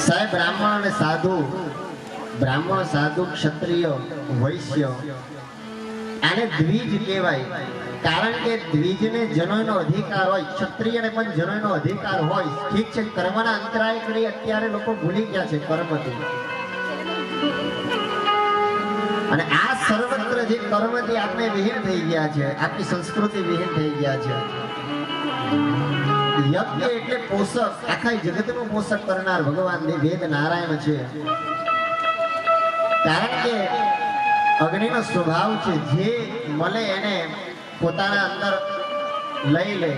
સાહેબ બ્રાહ્મણ સાધુ ક્ષત્રિય વૈશ્ય આને દ્વિજ કહેવાય, કારણ કે દ્વિજને જનોયનો અધિકાર હોય, ક્ષત્રિયને પણ જનોયનો અધિકાર હોય. ઠીક છે, કર્મના અંતરાય કરી અત્યારે લોકો ભૂલી ગયા છે કર્મથી, અને આ સર્વત્ર જે કર્મથી આપણે વિહીન થઈ ગયા છે, આપણી સંસ્કૃતિ વિહીન થઈ ગયા છે. યજ્ઞ એટલે પોષક, આખા જગતનું પોષક કરનાર ભગવાન વેદ નારાયણ છે. કારણ કે અગ્નિનો સ્વભાવ છે, જે મળે એને પોતાના અંદર લઈ લે,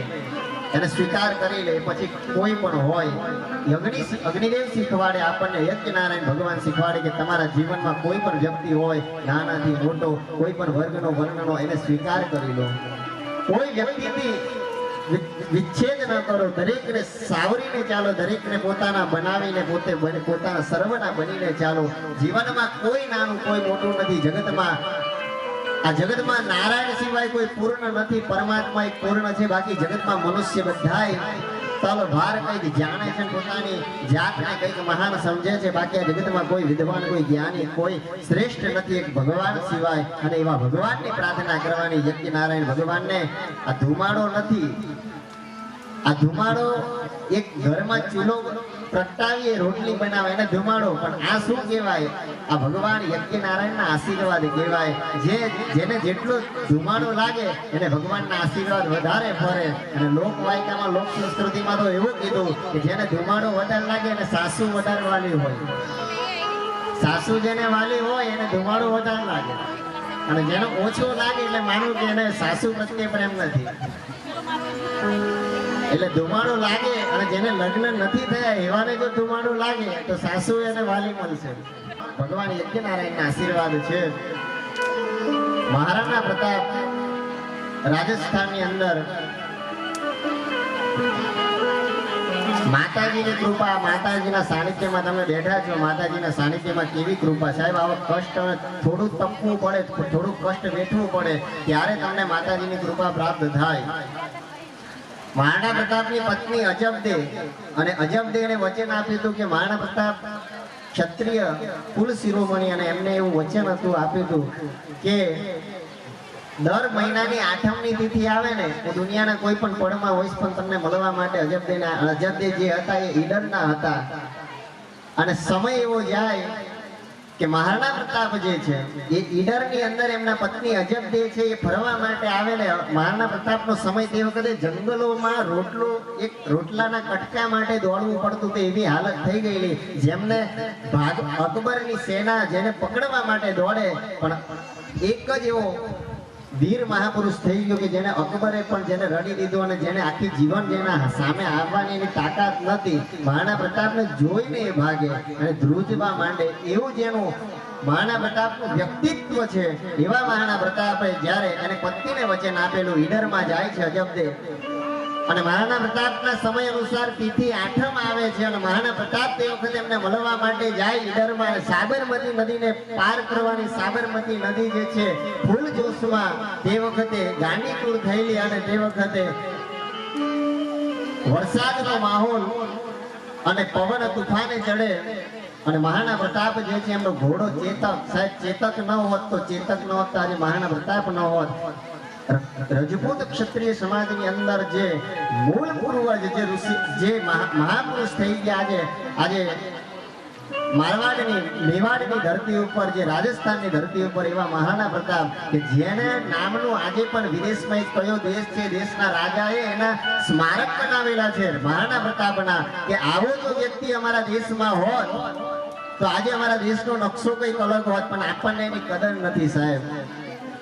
એને સ્વીકાર કરી લે. પછી કોઈ પણ હોય, અગ્નિદેવ શીખવાડે આપણને, યજ્ઞ નારાયણ ભગવાન શીખવાડે કે તમારા જીવનમાં કોઈ પણ વ્યક્તિ હોય, નાનાથી મોટો, કોઈ પણ વર્ગનો વર્ણનો, એને સ્વીકાર કરી લો. કોઈ વ્યક્તિથી વિચ્છેદ ન કરો, દરેકને સાવરીને ચાલો, દરેકને પોતાના બનાવીને પોતાના સર્વના બનીને ચાલો. જીવનમાં કોઈ નાનું કોઈ મોટું નથી. આ જગતમાં નારાયણ સિવાય કોઈ પૂર્ણ નથી. પરમાત્મા એક પૂર્ણ છે, બાકી જગતમાં મનુષ્ય બધાય ચાલો ભાર કંઈક જાણે છે, પોતાની જાતને કંઈક મહાન સમજે છે. બાકી આ જગતમાં કોઈ વિદ્વાન, કોઈ જ્ઞાની, કોઈ શ્રેષ્ઠ નથી એક ભગવાન સિવાય. અને એવા ભગવાનની પ્રાર્થના કરવાની. યજ્ઞ નારાયણ ભગવાનને આ ધુમાડો નથી, આ ધુમાડો એક ઘરમાં ચૂલો પ્રગટાવીએ રોટલી બનાવે એને ધુમાડો, પણ આ શું કહેવાય? આ ભગવાન યજ્ઞ નારાયણના આશીર્વાદ કહેવાય. જેને જેટલો ધુમાડો લાગે એને ભગવાનના આશીર્વાદ વધારે ફરે. અને લોકવાયકામાં, લોક સંસ્કૃતિમાં તો એવું કીધું કે જેને ધુમાડો વધારે લાગે એને સાસુ વધારે વાલી હોય. સાસુ જેને વાલી હોય એને ધુમાડો વધારે લાગે, અને જેનો ઓછો લાગે એટલે માનું કે એને સાસુ પ્રત્યે પ્રેમ નથી. એટલે ધુમાડો લાગે, અને જેને લગ્ન નથી થયા એવાને જો ધુમાડો લાગે તો સાસુ એને વાલી મળશે. ભગવાન યજ્ઞ નારાયણના આશીર્વાદ છે. મહારાણા પ્રતાપ રાજસ્થાનની અંદર માતાજીની કૃપા, માતાજીના સાનિધ્યમાં તમે બેઠા છો. માતાજીના સાનિધ્યમાં કેવી કૃપા સાહેબ! આવા કષ્ટ, થોડું તપવું પડે, થોડું કષ્ટ વેઠવું પડે, ત્યારે તમને માતાજીની કૃપા પ્રાપ્ત થાય. મહારાણા પ્રતાપની પત્ની અજબદે, અને અજબદેને વચન આપ્યું હતું કે મહારાણા પ્રતાપ ક્ષત્રિય કુલ શિરોમણી, અને એમને એવું વચન હતું આપ્યું હતું કે દર મહિનાની 8મી તિથિ આવે ને, એ દુનિયાના કોઈ પણ પડમાં હોય પણ તમને મળવા માટે અજબદે જે હતા એ ઈડરના હતા. અને સમય એવો જાય કે મહારાણા પ્રતાપ જે છે એ ઈડરની અંદર એમના પત્ની અજબદે છે એ ફરવા માટે આવે ને. મહારાણા પ્રતાપનો સમય તે વખતે જંગલોમાં રોટલાના કટકા માટે દોડવું પડતું, તો એવી હાલત થઈ ગયેલી. જેમને અકબરની સેના જેને પકડવા માટે દોડે, પણ એક જ એવો વીર મહાપુરુષ થઈ ગયો કે જેને અકબરે પણ જેને રડી દીધું, અને જેને આખી જીવન જેના સામે આવવાની એની તાકાત નથી. મહારાણા પ્રતાપને જોઈને એ ભાગે અને ધ્રુજવા માંડે. એવું જેનું મહારાણા પ્રતાપનું વ્યક્તિત્વ છે, એવા મહારાણા પ્રતાપે જ્યારે એને પત્નીને વચન આપેલું, ઈડરમાં જાય છે અજબદે. અને મહારાણા પ્રતાપના સમય અનુસાર તિથિ 8મ આવે છે, અને મહારાણા પ્રતાપ તે વખતે એમને મળવા માટે જાય ઈડરમાં. સાબરમતી નદીને પાર કરવાની, સાબરમતી નદી જે છે ફૂલ જોશમાં તે વખતે ગાંડીતુર થયેલી, અને તે વખતે વરસાદનો માહોલ અને પવન તુફાને ચડે. અને મહારાણા પ્રતાપ જે છે એમનો ઘોડો ચેતક, સાહેબ ચેતક ન હોત તો આજે મહારાણા પ્રતાપ ન હોત. રજપૂત ક્ષત્રિય સમાજની અંદર જે મૂળ પૂર્વજ, જે ઋષિ, જે મહાપુરુષ થઈ ગયા, આજે મારવાડની, મેવાડની ધરતી ઉપર, જે રાજસ્થાનની ધરતી ઉપર એવા મહારાણા પ્રતાપ કે જેને નામનું આજે પણ વિદેશમાં કયો દેશ છે, દેશના રાજાએ એના સ્મારક બનાવેલા છે મહારાણા પ્રતાપના, કે આવો જો વ્યક્તિ અમારા દેશમાં હોત તો આજે અમારા દેશનો નકશો કંઈક અલગ હોત. પણ આપણને એની કદર નથી સાહેબ.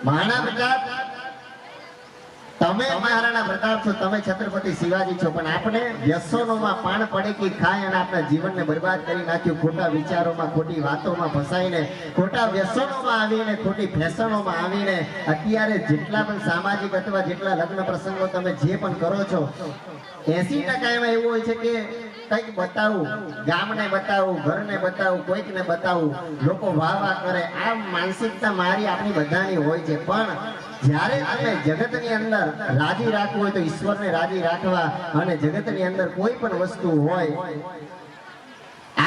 મહારાણા પ્રતાપ, તમે મહારાણા પ્રતાપ છો, તમે છત્રપતિ શિવાજી છો, પણ આપણે વ્યસનોમાં પાન પડેકી ખાય અને આપણા જીવનને બરબાદ કરી નાખ્યું. ખોટા વિચારોમાં, ખોટી વાતોમાં ફસાઈને, ખોટા વ્યસનોમાં આવીને, ખોટી ફેશનોમાં આવીને અત્યારે જેટલા પણ સામાજિક અથવા જેટલા લગ્ન પ્રસંગો તમે જે પણ કરો છો, 80% એમાં એવું હોય છે કે કંઈક બતાવું, ગામને બતાવું, ઘરને બતાવું, કોઈકને બતાવું, લોકો વાહ વાહ કરે. આ માનસિકતા મારી આપણી બધાની હોય છે. પણ જ્યારે આપણે જગતની અંદર રાજી રાખવું હોય તો ઈશ્વરને રાજી રાખવા, અને જગતની અંદર કોઈ પણ વસ્તુ હોય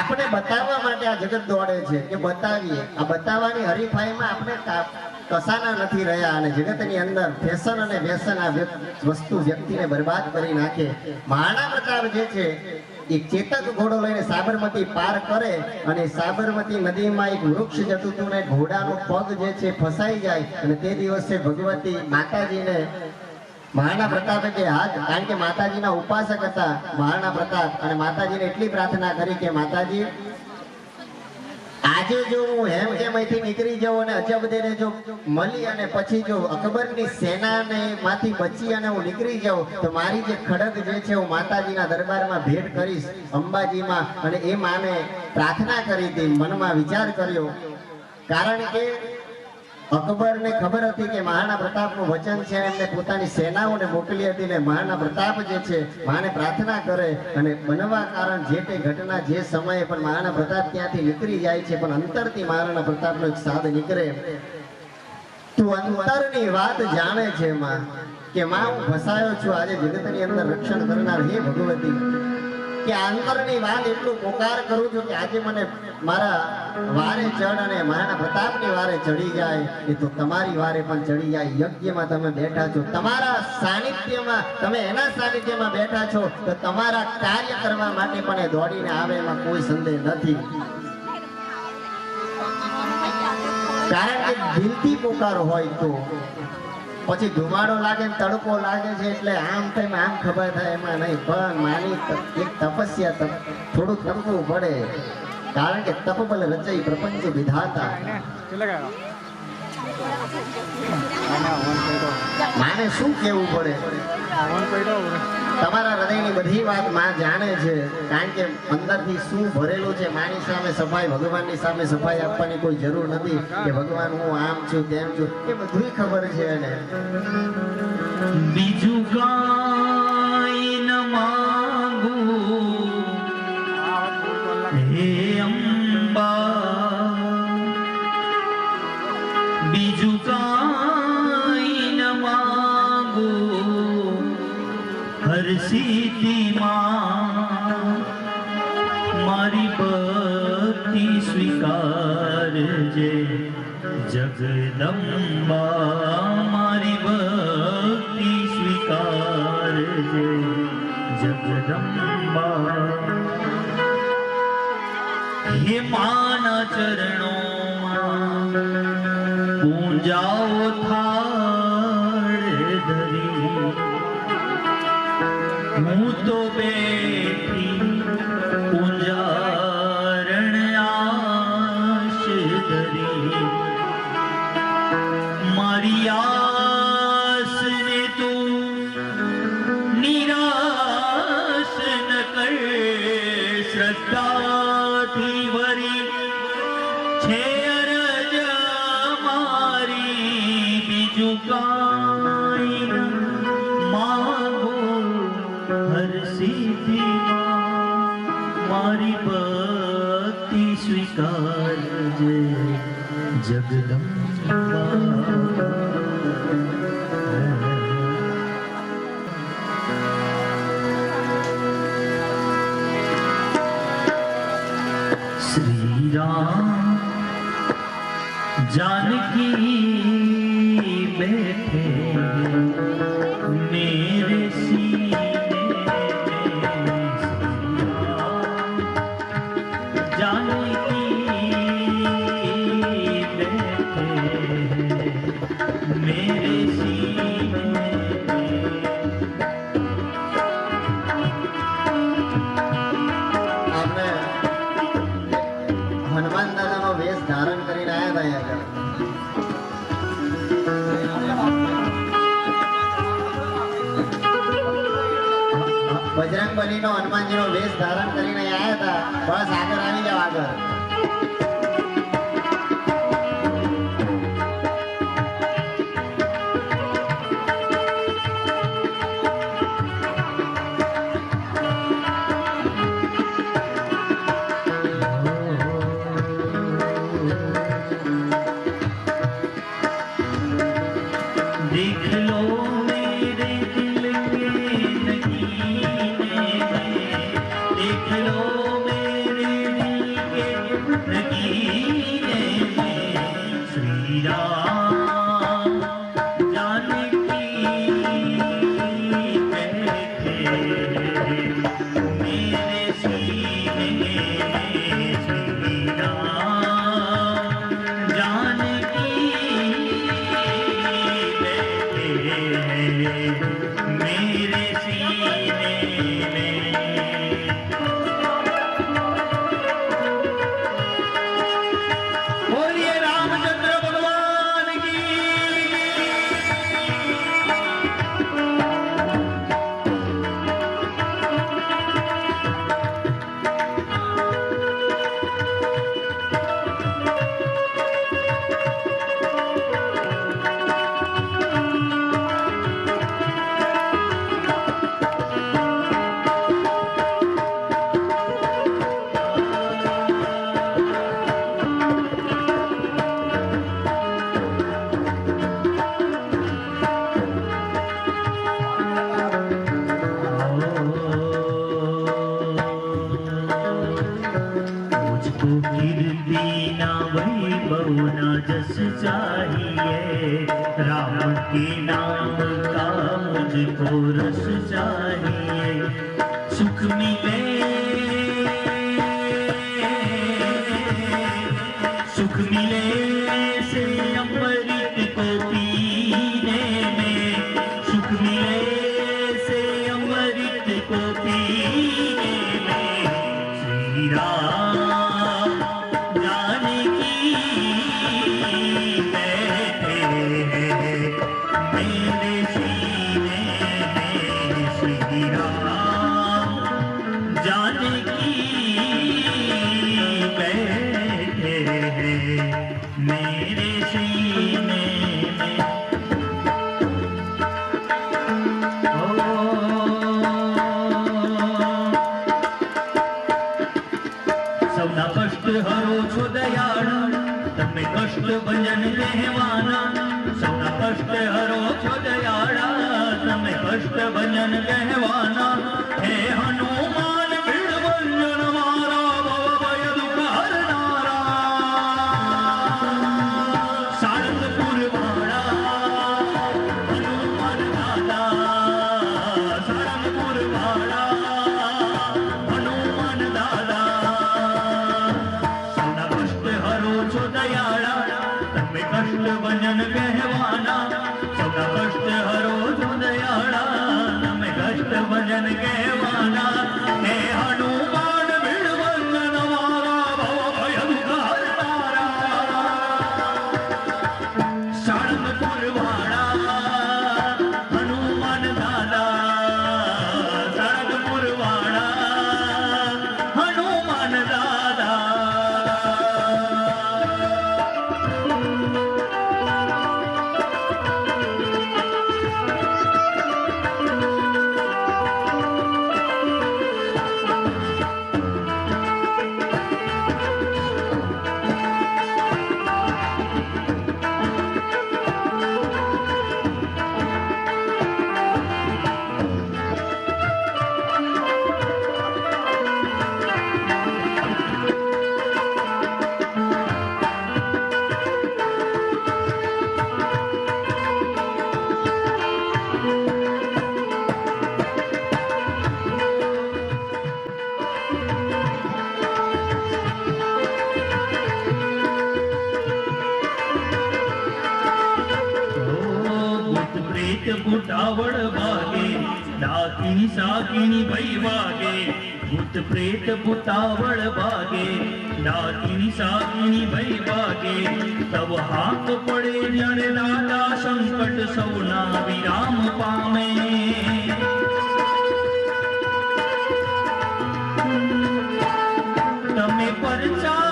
આપણે બતાવવા માટે આ જગત દોડે છે કે બતાવીએ. આ બતાવવાની હરીફાઈમાં આપણે કસાના નથી રહ્યા અને જગતની અંદર ફેશન અને વ્યસન આ વસ્તુ વ્યક્તિને બરબાદ કરી નાખે. મહારાણા પ્રતાપ જે છે એક ચેતક ઘોડો લઈને સાબરમતી પાર કરે અને સાબરમતી નદીમાં એક વૃક્ષ જતું હતું ને ઘોડાનો પગ જે છે ફસાઈ જાય અને તે દિવસે ભગવતી માતાજીને મહારાણા પ્રતાપે કે હાથ, કારણ કે માતાજીના ઉપાસક હતા મહારાણા પ્રતાપ, અને માતાજીને એટલી પ્રાર્થના કરી કે માતાજી આજે જો હું હેમ કેમ અહીંથી નીકળી જાઉં અને અજબદેને જો મળી અને પછી જો અકબરની સેનાને માંથી બચી અને હું નીકળી જાઉં તો મારી જે ખડગ જે છે હું માતાજીના દરબારમાં ભેટ કરીશ અંબાજીમાં. અને એ માને પ્રાર્થના કરી હતી, મનમાં વિચાર કર્યો, કારણ કે અકબરને ખબર હતી કે મહારાણા પ્રતાપનું વચન છે, એમને પોતાની સેનાઓને મોકલી હતી ને મહારાણા પ્રતાપ જે છે માને પ્રાર્થના કરે અને બનવા કારણ જે તે ઘટના જે સમયે પણ મહારાણા પ્રતાપ ત્યાંથી નીકળી જાય છે, પણ અંતરથી મહારાણા પ્રતાપનો એક સાદ નીકળે. તું અંતરની વાત જાણે છે માં, કે માં હું ફસાયો છું આજે જગતની અંદર રક્ષણ કરનાર હે ભગવતી, કે અંતરની વાત એટલું પોકાર કરું છું કે આજે મને મારા વારે ચડ અને મહારાણા પ્રતાપની વારે ચડી જાય એ તો તમારી વારે પણ ચડી જાય. યજ્ઞમાં તમે બેઠા છો, તમારા સાનિધ્યમાં, તમે એના સાનિધ્યમાં બેઠા છો તો તમારા કાર્ય કરવા માટે પણ એ દોડીને આવે, એમાં કોઈ સંદેહ નથી. કારણ કે દિલથી પોકારો હોય તો પછી ધુમાડો લાગે ને તડકો લાગે છે એટલે આમ થાય આમ ખબર થાય એમાં નહીં, પણ માની એક તપસ્યા થોડું તપવું પડે, કારણ કે તપબલ રચઈ પ્રપંચ વિધાતા. માને શું કેવું પડે, તમારા હૃદયની બધી વાત માં જાણે છે, કારણ કે અંદરથી શું ભરેલું છે. માની સામે સફાઈ, ભગવાનની સામે સફાઈ આપવાની કોઈ જરૂર નથી કે ભગવાન હું આમ છું તેમ છું, એ બધું ખબર છે એને. બીજું કાંઈ ન માંગુ હે અંબા, બીજું કાંઈ ન માંગુ હર સિદ્ધિમાં મારી ભક્તિ સ્વીકારજે જગદંબા, મારી ભક્તિ સ્વીકારજે જગદંબા. હે માના ચરણોમાં પૂંજાઓ થાળ ધરી, હું તો બેઠી પૂંજારણ આશ ધરી, મારી આસને તું નિરાશ ન કર, શ્રદ્ધાથી ભરી છે અરજ મારી, બીજું કાંઈ ન માંગો હર સિદ્ધિમાં મારી ભક્તિ સ્વીકારજે જગદંબા. શ્રી રામ जानकी बैठे मेरे सीने में, जानकी बैठे मेरे सीने में. આપણે હનુમાન દાદાનો વેશ ધારણ કરીને આવ્યા હતા. બજરંગબલીનો હનુમાનજીનો વેશ ધારણ કરીને આવ્યા હતા. બસ આગળ આવી જાવ, આગળ. देख लो मेरे दिल के नगीने में, देख लो मेरे दिल नगीने में श्री राम जानकी बैठे मेरे सीने में श्री राम जानकी बैठे मेरे सीने में। बोलिए रामचंद्र भगवान की। मुझको कीर्ति ना वैभव ना जस चाहिए, राम के नाम का मुझको रस चाहिए। सुख मिले से अमृत को पीने में, सुख मिले से अमृत को पीने में श्री राम जानकी बैठे मेरे सीने में श्री राम जानकी बैठे मेरे सीने में। સૌના કષ્ટ હરો છો દયાળા, તમે કષ્ટ ભંજન કહેવાના। સૌના કષ્ટ હરો છો દયાળા, તમે કષ્ટ ભંજન કહેવાના। હે હનુમાન બિડભંજન મારા, ભવ ભય દુઃખ હરનારા। સાળંગપુર વાળા હનુમાન દાદા, સાળંગપુર વાળા હનુમાન દાદા। સૌના કષ્ટ હરો છો દયાળા, તમે કષ્ટ ભંજન કહેવાના। સૌના કષ્ટ હરો છો દયાળા, તમે કષ્ટ ભંજન કહેવાના। હે હનુમાન બિડભંજન મારા, ભવ ભય દુઃખ હરનારા। સાળંગપુર વાળા હનુમાન દાદા, સાળંગપુર વાળા હનુમાન દાદા। ભૂત પ્રેત બુટાવળ ભાગે, ડાકીની સાકીની ભઈ વાગે। ભૂત પ્રેત બુટાવળ ભાગે, ડાકીની સાકીની ભઈ વાગે। તવ હાથ પડે જાણે દાદા, સંકટ સૌના વિરામ પામે। તમે પરચા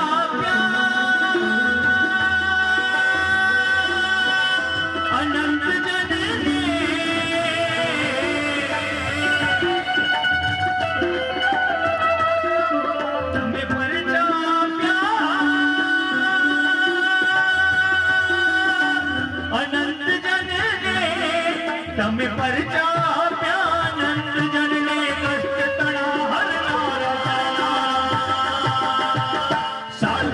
અનંત જનને, તમે પરચા અનંત જનને, તમે પરચા અનંત જનને કષ્ટ તણા હરનારા। સાળ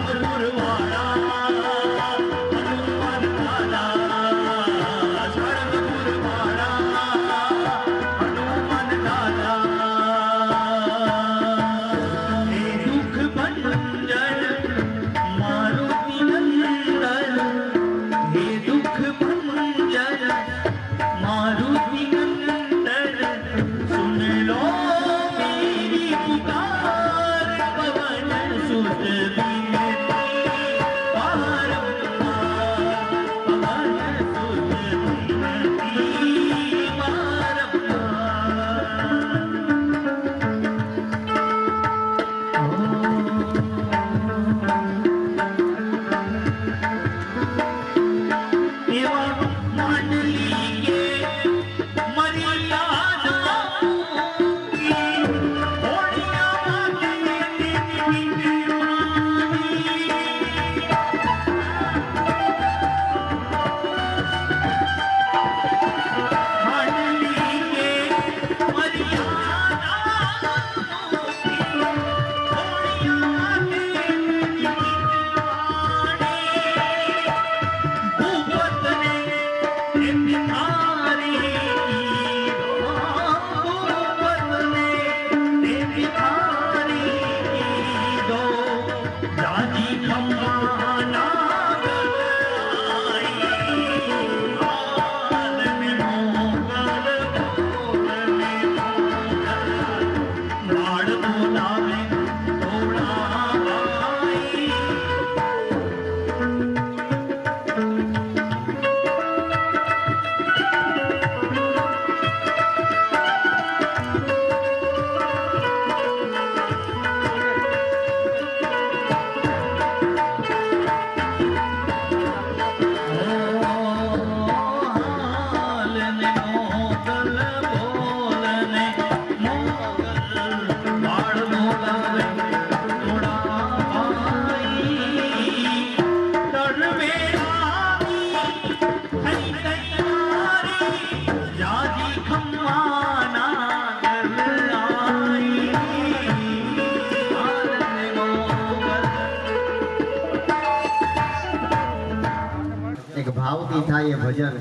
એક ભાવથી થાય એ ભજન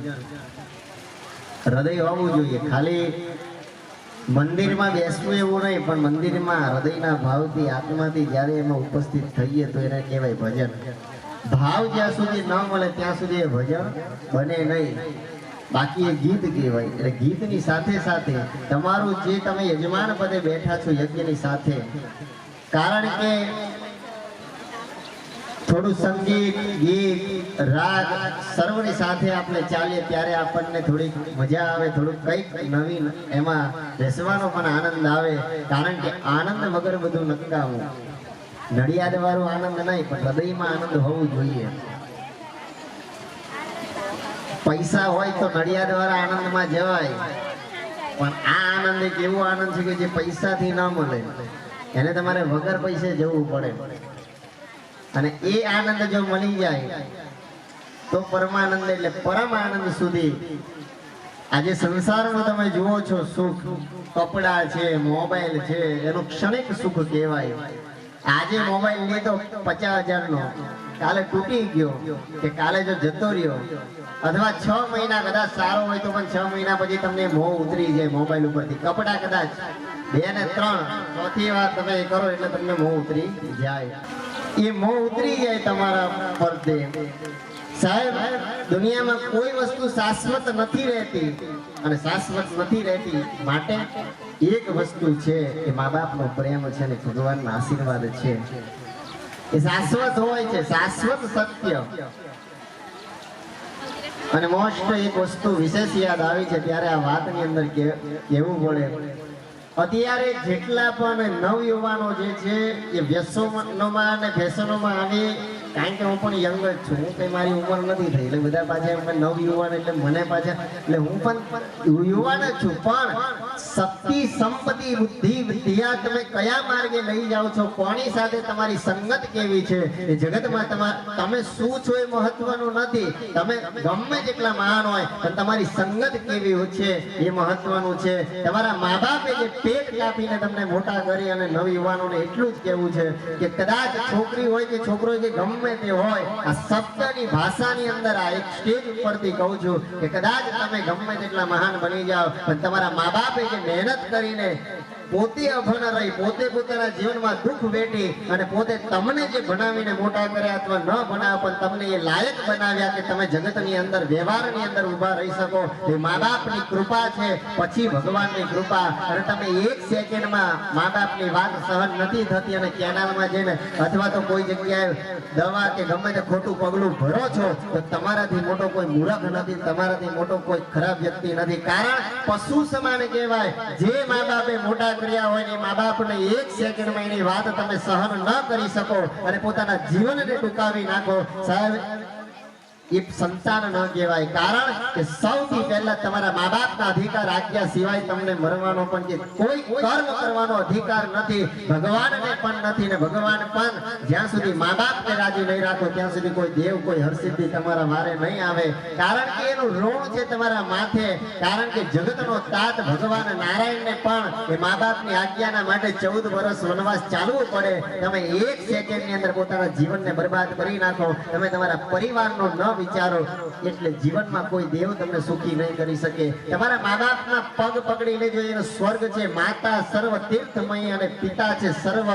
હૃદય હોવું જોઈએ. ખાલી મંદિરમાં બેસવું એવું નહીં, પણ મંદિરમાં હૃદયના ભાવથી આત્માથી જ્યારે એમાં ઉપસ્થિત થઈએ તો એને કહેવાય ભજન. ભાવ જ્યાં સુધી ન મળે ત્યાં સુધી એ ભજન બને નહીં. બાકી એ ગીત કહેવાય. એટલે ગીતની સાથે સાથે તમારું જે તમે યજમાન પદે બેઠા છો યજ્ઞની સાથે, કારણ કે થોડું સંગીત, ગીત, રાગ સર્વની સાથે આપણે ચાલીએ ત્યારે આપણને થોડીક મજા આવે, થોડુંક કંઈક નવીન એમાં બેસવાનો પણ આનંદ આવે. કારણ કે આનંદ વગર બધું નકામું. નડિયાદ વાળો આનંદ નહીં, પણ હૃદયમાં આનંદ હોવું જોઈએ. પૈસા હોય તો નડિયાદ વાળા આનંદમાં જવાય, પણ આ આનંદ એક એવો આનંદ છે કે જે પૈસાથી ન મળે, એને તમારે વગર પૈસે જવું પડે. અને એ આનંદ જો મળી જાય તો પરમાનંદ એટલે પરમ આનંદ સુધી. આજે સંસારમાં તમે જુઓ છો સુખ, કપડા છે, મોબાઈલ છે, એનું ક્ષણિક સુખ કહેવાય. આજે મોબાઈલ લે તો 50,000 નો, કાલે તૂટી ગયો કે કાલે જો જતો રહ્યો, અથવા 6 મહિના કદાચ સારો હોય તો પણ 6 મહિના પછી તમને મોહ ઉતરી જાય મોબાઈલ ઉપરથી. કપડા કદાચ 2 ને 3, ચોથી વાર તમે એ કરો એટલે તમને મોહ ઉતરી જાય. એ મોહ ઉતરી જાય તમારા પરથી. સાહેબ, દુનિયામાં કોઈ વસ્તુ શાશ્વત નથી રહેતી, અને શાશ્વત નથી રહેતી માટે એક વસ્તુ છે એ મા બાપનો પ્રેમ છે ને ભગવાનના આશીર્વાદ છે. એ શાશ્વત હોય છે, શાશ્વત સત્ય. અને મોસ્ટ એક વસ્તુ વિશેષ યાદ આવી છે ત્યારે આ વાતની અંદર કહેવું પડે. અત્યારે જેટલા પણ નવયુવાનો જે છે એ વ્યસનોમાં અને ફેશનોમાં આવી, કારણ કે હું પણ યંગ જ છું, હું કઈ મારી ઉંમર નથી થઈ, એટલે બધા પાછા નવયુવાન એટલે મને પાછા, એટલે હું પણ યુવાન જ છું. પણ શક્તિ, સંપત્તિ, બુદ્ધિ, વિદ્યા તમે કયા માર્ગે લઈ જાઓ છો, કોની સાથે તમારી સંગત કેવી છે, એ જગતમાં તમે શું છો એ મહત્વનું નથી. તમે ગમે તેટલા મહાન હોય પણ તમારી સંગત કેવી છે એ મહત્વનું છે. તમારા મા બાપે જે પેટ કાપીને તમને મોટા કરી, અને નવયુવાનોને એટલું જ કહેવું છે કે કદાચ છોકરી હોય કે છોકરો કે ગમે તે હોય, આ શબ્દની ભાષાની અંદર આ એક સ્ટેજ ઉપરથી કહું છું કે કદાચ તમે ગમે તેટલા મહાન બની જાઓ, પણ તમારા મા બાપે જે મહેનત કરીને પોતે અભણ રહી, પોતે પોતાના જીવનમાં દુઃખ વેઠી અને પોતે તમને જે ભણાવીને મોટા કર્યા અથવા ન ભણાવ્યા પણ તમને એ લાયક બનાવ્યા કે તમે જગતની અંદર વ્યવહારની અંદર ઊભા રહી શકો, એ મા બાપની કૃપા છે, પછી ભગવાનની કૃપા. અને તમે એક સેકન્ડમાં મા બાપની વાત સહન નથી થતી અને કેનાલમાં જઈને અથવા તો કોઈ જગ્યાએ દવા કે ગમે તે ખોટું પગલું ભરો છો તો તમારાથી મોટો કોઈ મૂર્ખ નથી, તમારાથી મોટો કોઈ ખરાબ વ્યક્તિ નથી. કારણ પશુ સમાન કહેવાય. જે મા બાપે મોટા કર્યા હોય ને મા બાપને એક સેકન્ડમાં એની વાત તમે સહન ન કરી શકો અને પોતાના જીવનને ટૂંકાવી નાખો, સાહેબ એ સંતાન ન કહેવાય. કારણ કે સૌથી પહેલા તમારા મા બાપના અધિકાર આજ્ઞા સિવાય તમને મરવાનો પણ કે કોઈ કર્મ કરવાનો અધિકાર નથી, ભગવાનને પણ નથી. ને ભગવાન પણ જ્યાં સુધી મા બાપને રાજી નહીં રાખો ત્યાં સુધી કોઈ દેવ કોઈ હરસિદ્ધિ તમારા વારે નહીં આવે. કારણ કે એનું ઋણ છે તમારા માથે. કારણ કે જગતનો તાત ભગવાન નારાયણને પણ એ મા બાપની આજ્ઞાના માટે 14 વર્ષ વનવાસ ચાલવું પડે. તમે એક સેકન્ડની અંદર પોતાના જીવનને બરબાદ કરી નાખો, તમે તમારા પરિવારનો ન વિચારો, એટલે જીવનમાં કોઈ દેવ તમને સુખી નહીં કરી શકે. તમારા મા બાપના પગ પકડી લેજો. એનો સ્વર્ગ છે. માતા સર્વ તીર્થમય અને પિતા છે સર્વ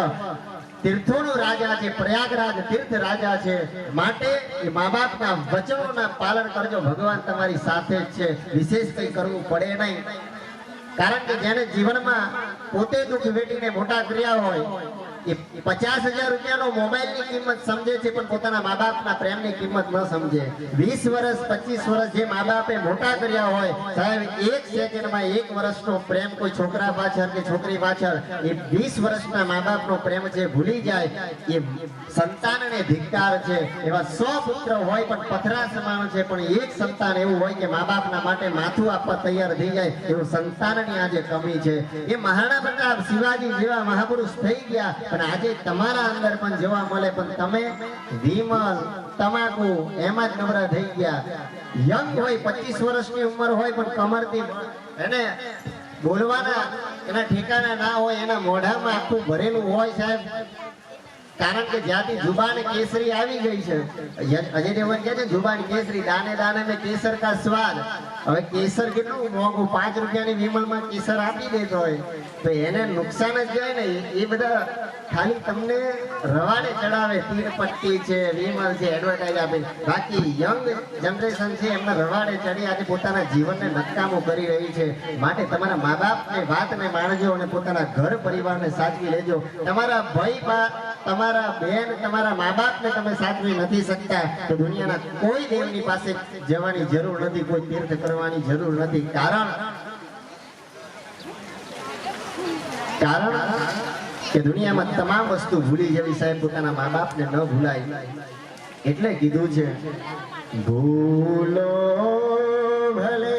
તીર્થોનો રાજા છે, પ્રયાગરાજ તીર્થ રાજા છે. માટે એ મા બાપના વચનોના પાલન કરજો. ભગવાન તમારી સાથે જ છે, વિશેષ કંઈ કરવું પડે નહીં. કારણ કે જેને જીવનમાં પોતે દુઃખ વેઠીને મોટા કર્યા હોય એ 50,000 રૂપિયાનો મોબાઈલની કિંમત સમજે છે પણ પોતાના મા બાપના પ્રેમની કિંમત ન સમજે. 20 વર્ષ 25 વર્ષ જે મા બાપે મોટા કર્યા હોય, સાહેબ એક સેકન્ડમાં 1 વર્ષનો પ્રેમ કોઈ છોકરા પાછળ કે છોકરી પાછળ એ 20 વર્ષના મા બાપનો પ્રેમ છે ભૂલી જાય, એ સંતાનને ધિક્કાર છે. એવા 100 પુત્ર હોય પણ પથરા સમાન છે, પણ એક સંતાન એવું હોય કે મા બાપના માટે માથું આપવા તૈયાર થઈ જાય, એવું સંતાનની આજે કમી છે. એ મહારાણા પ્રતાપ શિવાજી જેવા મહાપુરુષ થઈ ગયા પણ આજે તમારા અંદર પણ જોવા મળે, પણ તમે વિમલ તમાકુ એમાં જ નવરા થઈ ગયા. યંગ હોય 25 વર્ષની ઉંમર હોય પણ કમરથી એને બોલવાના એના ઠેકાણા ના હોય, એના મોઢામાં આખું ભરેલું હોય સાહેબ. કારણ કે જ્યાંથી જુબાન કેસરી આવી ગઈ છે, અજય દેવગન કહે છે જુબાન કેસરી દાને દાને में केसर का स्वाद. હવે કેસર કેટલું મોંઘું, 5 રૂપિયાની વિમલમાં કેસર આપી દેતો હોય તો એને નુકસાન જ જાય ને. એ બધા ખાલી તમને રવાડે ચડાવે, તીર પટ્ટી છે, વિમલ છે, એડવર્ટાઇઝ આપે. બાકી યંગ જનરેશન છે એમને રવાડે ચડી આજે પોતાના જીવનને નકામું કરી રહી છે. માટે તમારા મા બાપને વાતને માણજો અને પોતાના ઘર પરિવારને સાચવી લેજો. તમારા ભાઈ બા, તમારા બેન, તમારા મા બાપને તમે સાચવી નથી શકતા તો દુનિયાના કોઈ દેવની પાસે જવાની જરૂર નથી, કોઈ તીર્થ કરવાની જરૂર નથી. કારણ કે દુનિયામાં તમામ વસ્તુ ભૂલી જવી સાહેબ, પોતાના મા બાપને ન ભૂલાય. એટલે કીધું છે ભૂલો ભલે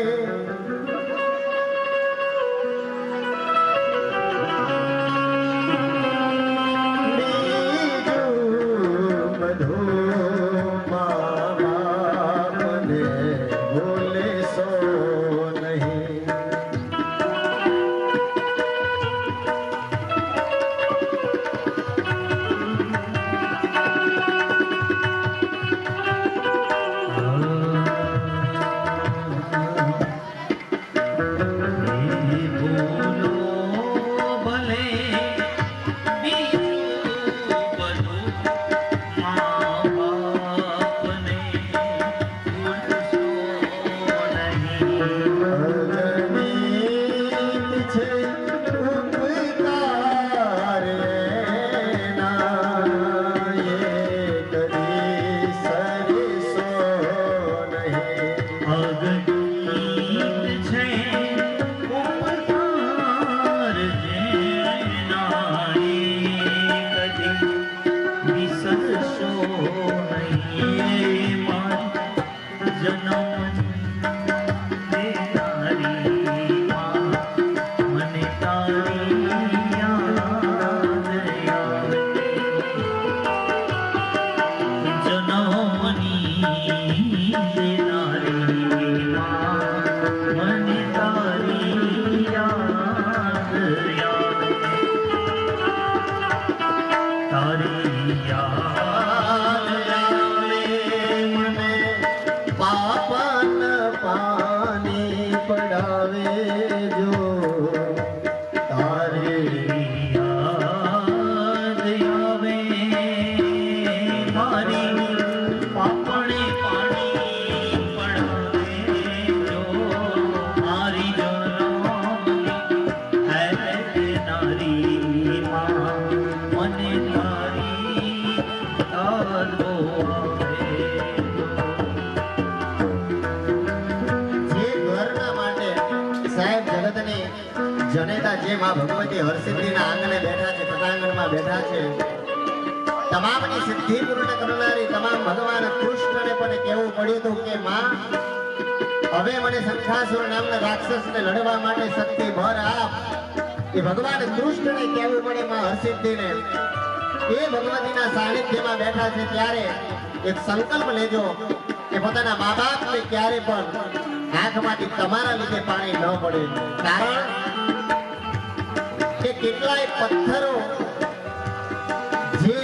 પાપ જે ઘરના માટે સાહેબ જગતની જનેતા જે માં ભગવતી હરસિદ્ધિના આંગણે બેઠા છે, પટાંગણમાં બેઠા છે, તમામની સિદ્ધિ પૂર્ણ કરનારી તમામ ભગવાન કૃષ્ણને પણ કહેવું પડ્યું હતું કે માં હવે મને શંખાસુર નામના રાક્ષસને લડવા માટે શક્તિ ભર આપ. એ ભગવાન કૃષ્ણને કહેવું પડે માં હરસિદ્ધિને. એ ભગવતીના સાનિધ્યમાં બેઠા છે ત્યારે એક સંકલ્પ લેજો કે પોતાના મા બાપને ક્યારે પણ આંખમાંથી તમારા લીધે પાણી ન પડે. કારણ કે કેટલાય પથ્થરો જે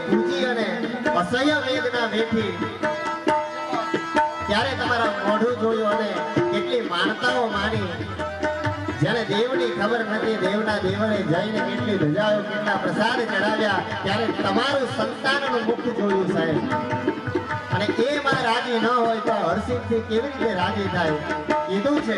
પૂજી અને અસહ્ય વેદના વેઠી ત્યારે તમારા મોઢું જોયું અને કેટલી માનતાઓ માની. જ્યારે દેવની ખબર નથી, દેવના દેવળે જઈને કેટલી ધજાઓ કેટલા પ્રસાદ ચડાવ્યા ત્યારે તમારું સંતાનનું મુખ જોયું સાહેબ. અને એ માં રાજી ન હોય તો હર્ષિતથી કેવી રીતે રાજી થાય? કીધું છે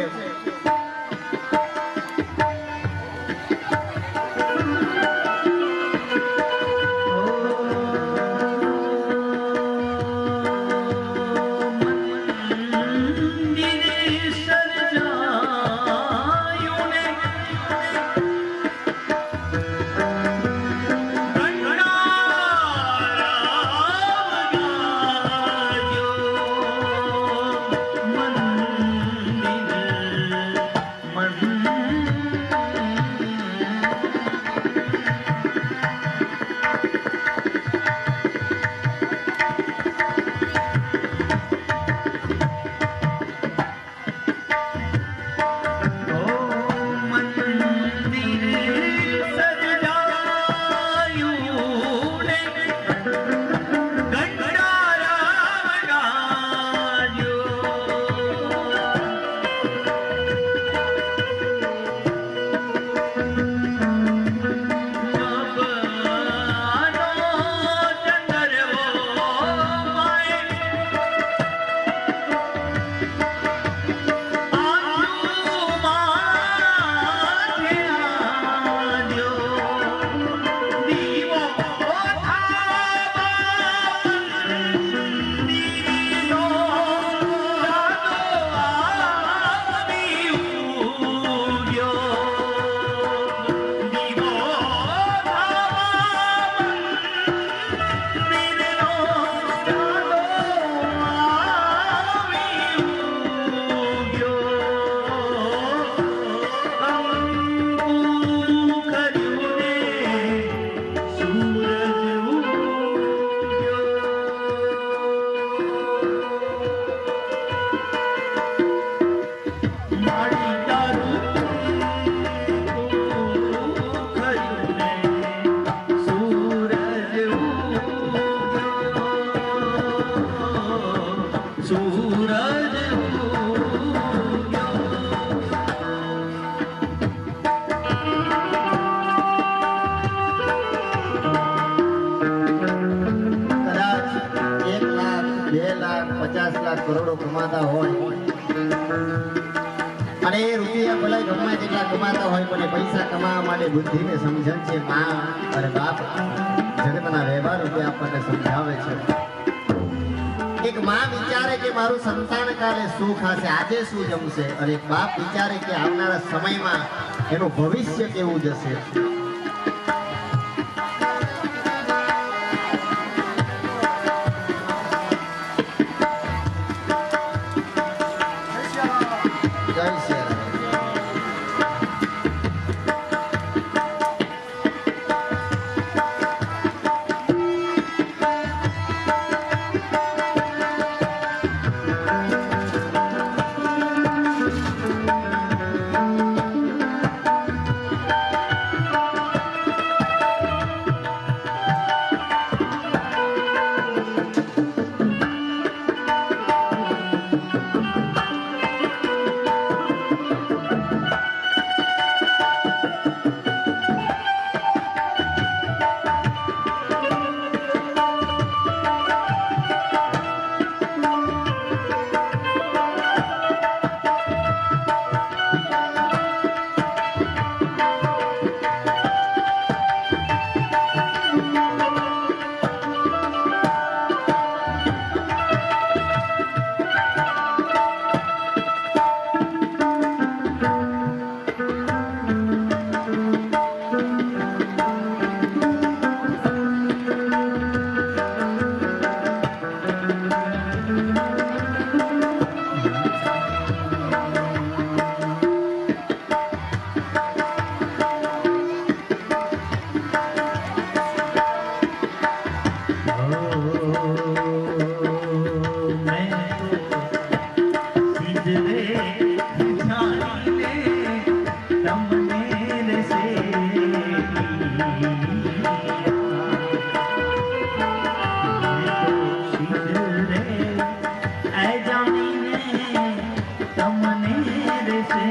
કરોડો કમાતા હોય અને એ રૂપિયા ભલે ગમે તેટલા કમાતા હોય પણ એ પૈસા કમાવા માટે બુદ્ધિને સમજણ છે માં અને બાપ જગતના વ્યવહાર રૂપે આપણને સમજાવે છે. એક માં વિચારે કે મારું સંતાન કાલે શું ખાશે, આજે શું જમશે, અને એક બાપ વિચારે કે આવનારા સમયમાં એનું ભવિષ્ય કેવું જશે. मैं तो सिजरे जाने तमने रे से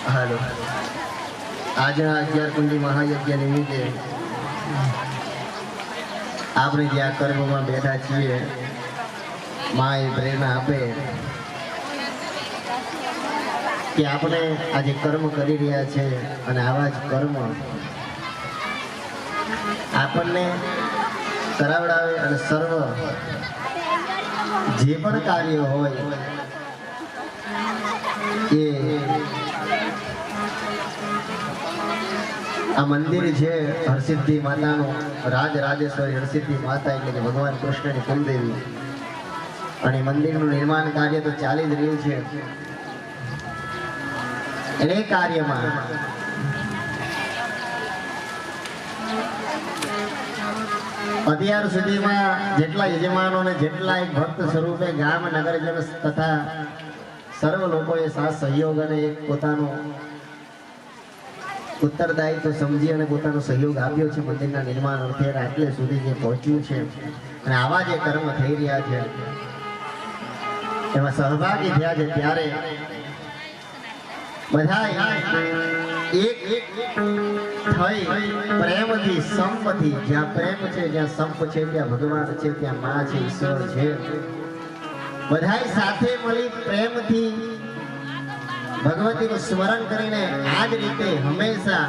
હાલો આજના 11 કુંડી મહાયજ્ઞ નિમિત્તે આપણે જે આ કર્મમાં બેઠા છીએ મા એ પ્રેરણા આપે કે આપણે આજે કર્મ કરી રહ્યા છે અને આવા જ કર્મ આપણને કરાવડાવે અને સર્વ જે પણ કાર્ય હોય એ આ મંદિર છે હરસિદ્ધિ માતાનું રાજરાજેશ્વરી હરસિદ્ધિ માતા એટલે કે ભગવાન કૃષ્ણની કુલદેવી અને મંદિરનું નિર્માણ કાર્ય તો ચાલી જ રહ્યું છે એને કાર્યમાં અત્યાર સુધીમાં જેટલા યજમાનો અને જેટલા એક ભક્ત સ્વરૂપે ગામ નગરજન તથા સર્વ લોકોએ સાથ સહયોગ અને એક પોતાનો ઉત્તરદાયિત્વ સમજી અને પોતાનો સહયોગ આપ્યો છે મંદિરના નિર્માણ અર્થે આટલે સુધી જે પહોંચ્યું છે અને આવા જે કર્મ થઈ રહ્યા છે એમાં સહભાગી થયા છે ત્યારે બધા એક થઈ પ્રેમથી સંપથી જ્યાં પ્રેમ છે જ્યાં સંપ છે ત્યાં ભગવાન છે ત્યાં મા છે ઈશ્વર છે બધા સાથે મળી પ્રેમથી ભગવતીનું સ્મરણ કરીને આ જ રીતે હંમેશા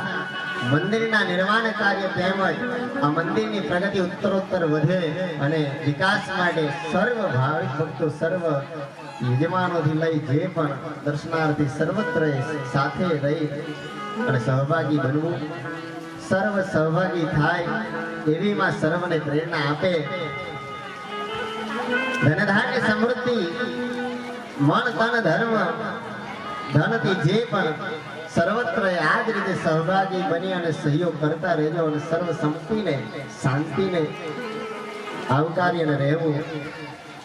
મંદિરના નિર્માણ કાર્ય તેમજ આ મંદિરની પ્રગતિ ઉત્તરોત્તર વધે અને વિકાસ માટે સર્વ ભાવિક ભક્તો સર્વ યજમાનોથી લઈ જે પણ દર્શનાર્થી સર્વત્ર સાથે રહી અને સહભાગી બનવું સર્વ સહભાગી થાય એવી માં સર્વને પ્રેરણા આપે ધનધાન્ય સમૃદ્ધિ મન તન ધર્મ ધનથી જે પણ સર્વત્ર આ જ રીતે સહભાગી બની અને સહયોગ કરતા રહેજો અને સર્વ સંપત્તિને શાંતિને આવકારી અને રહેવું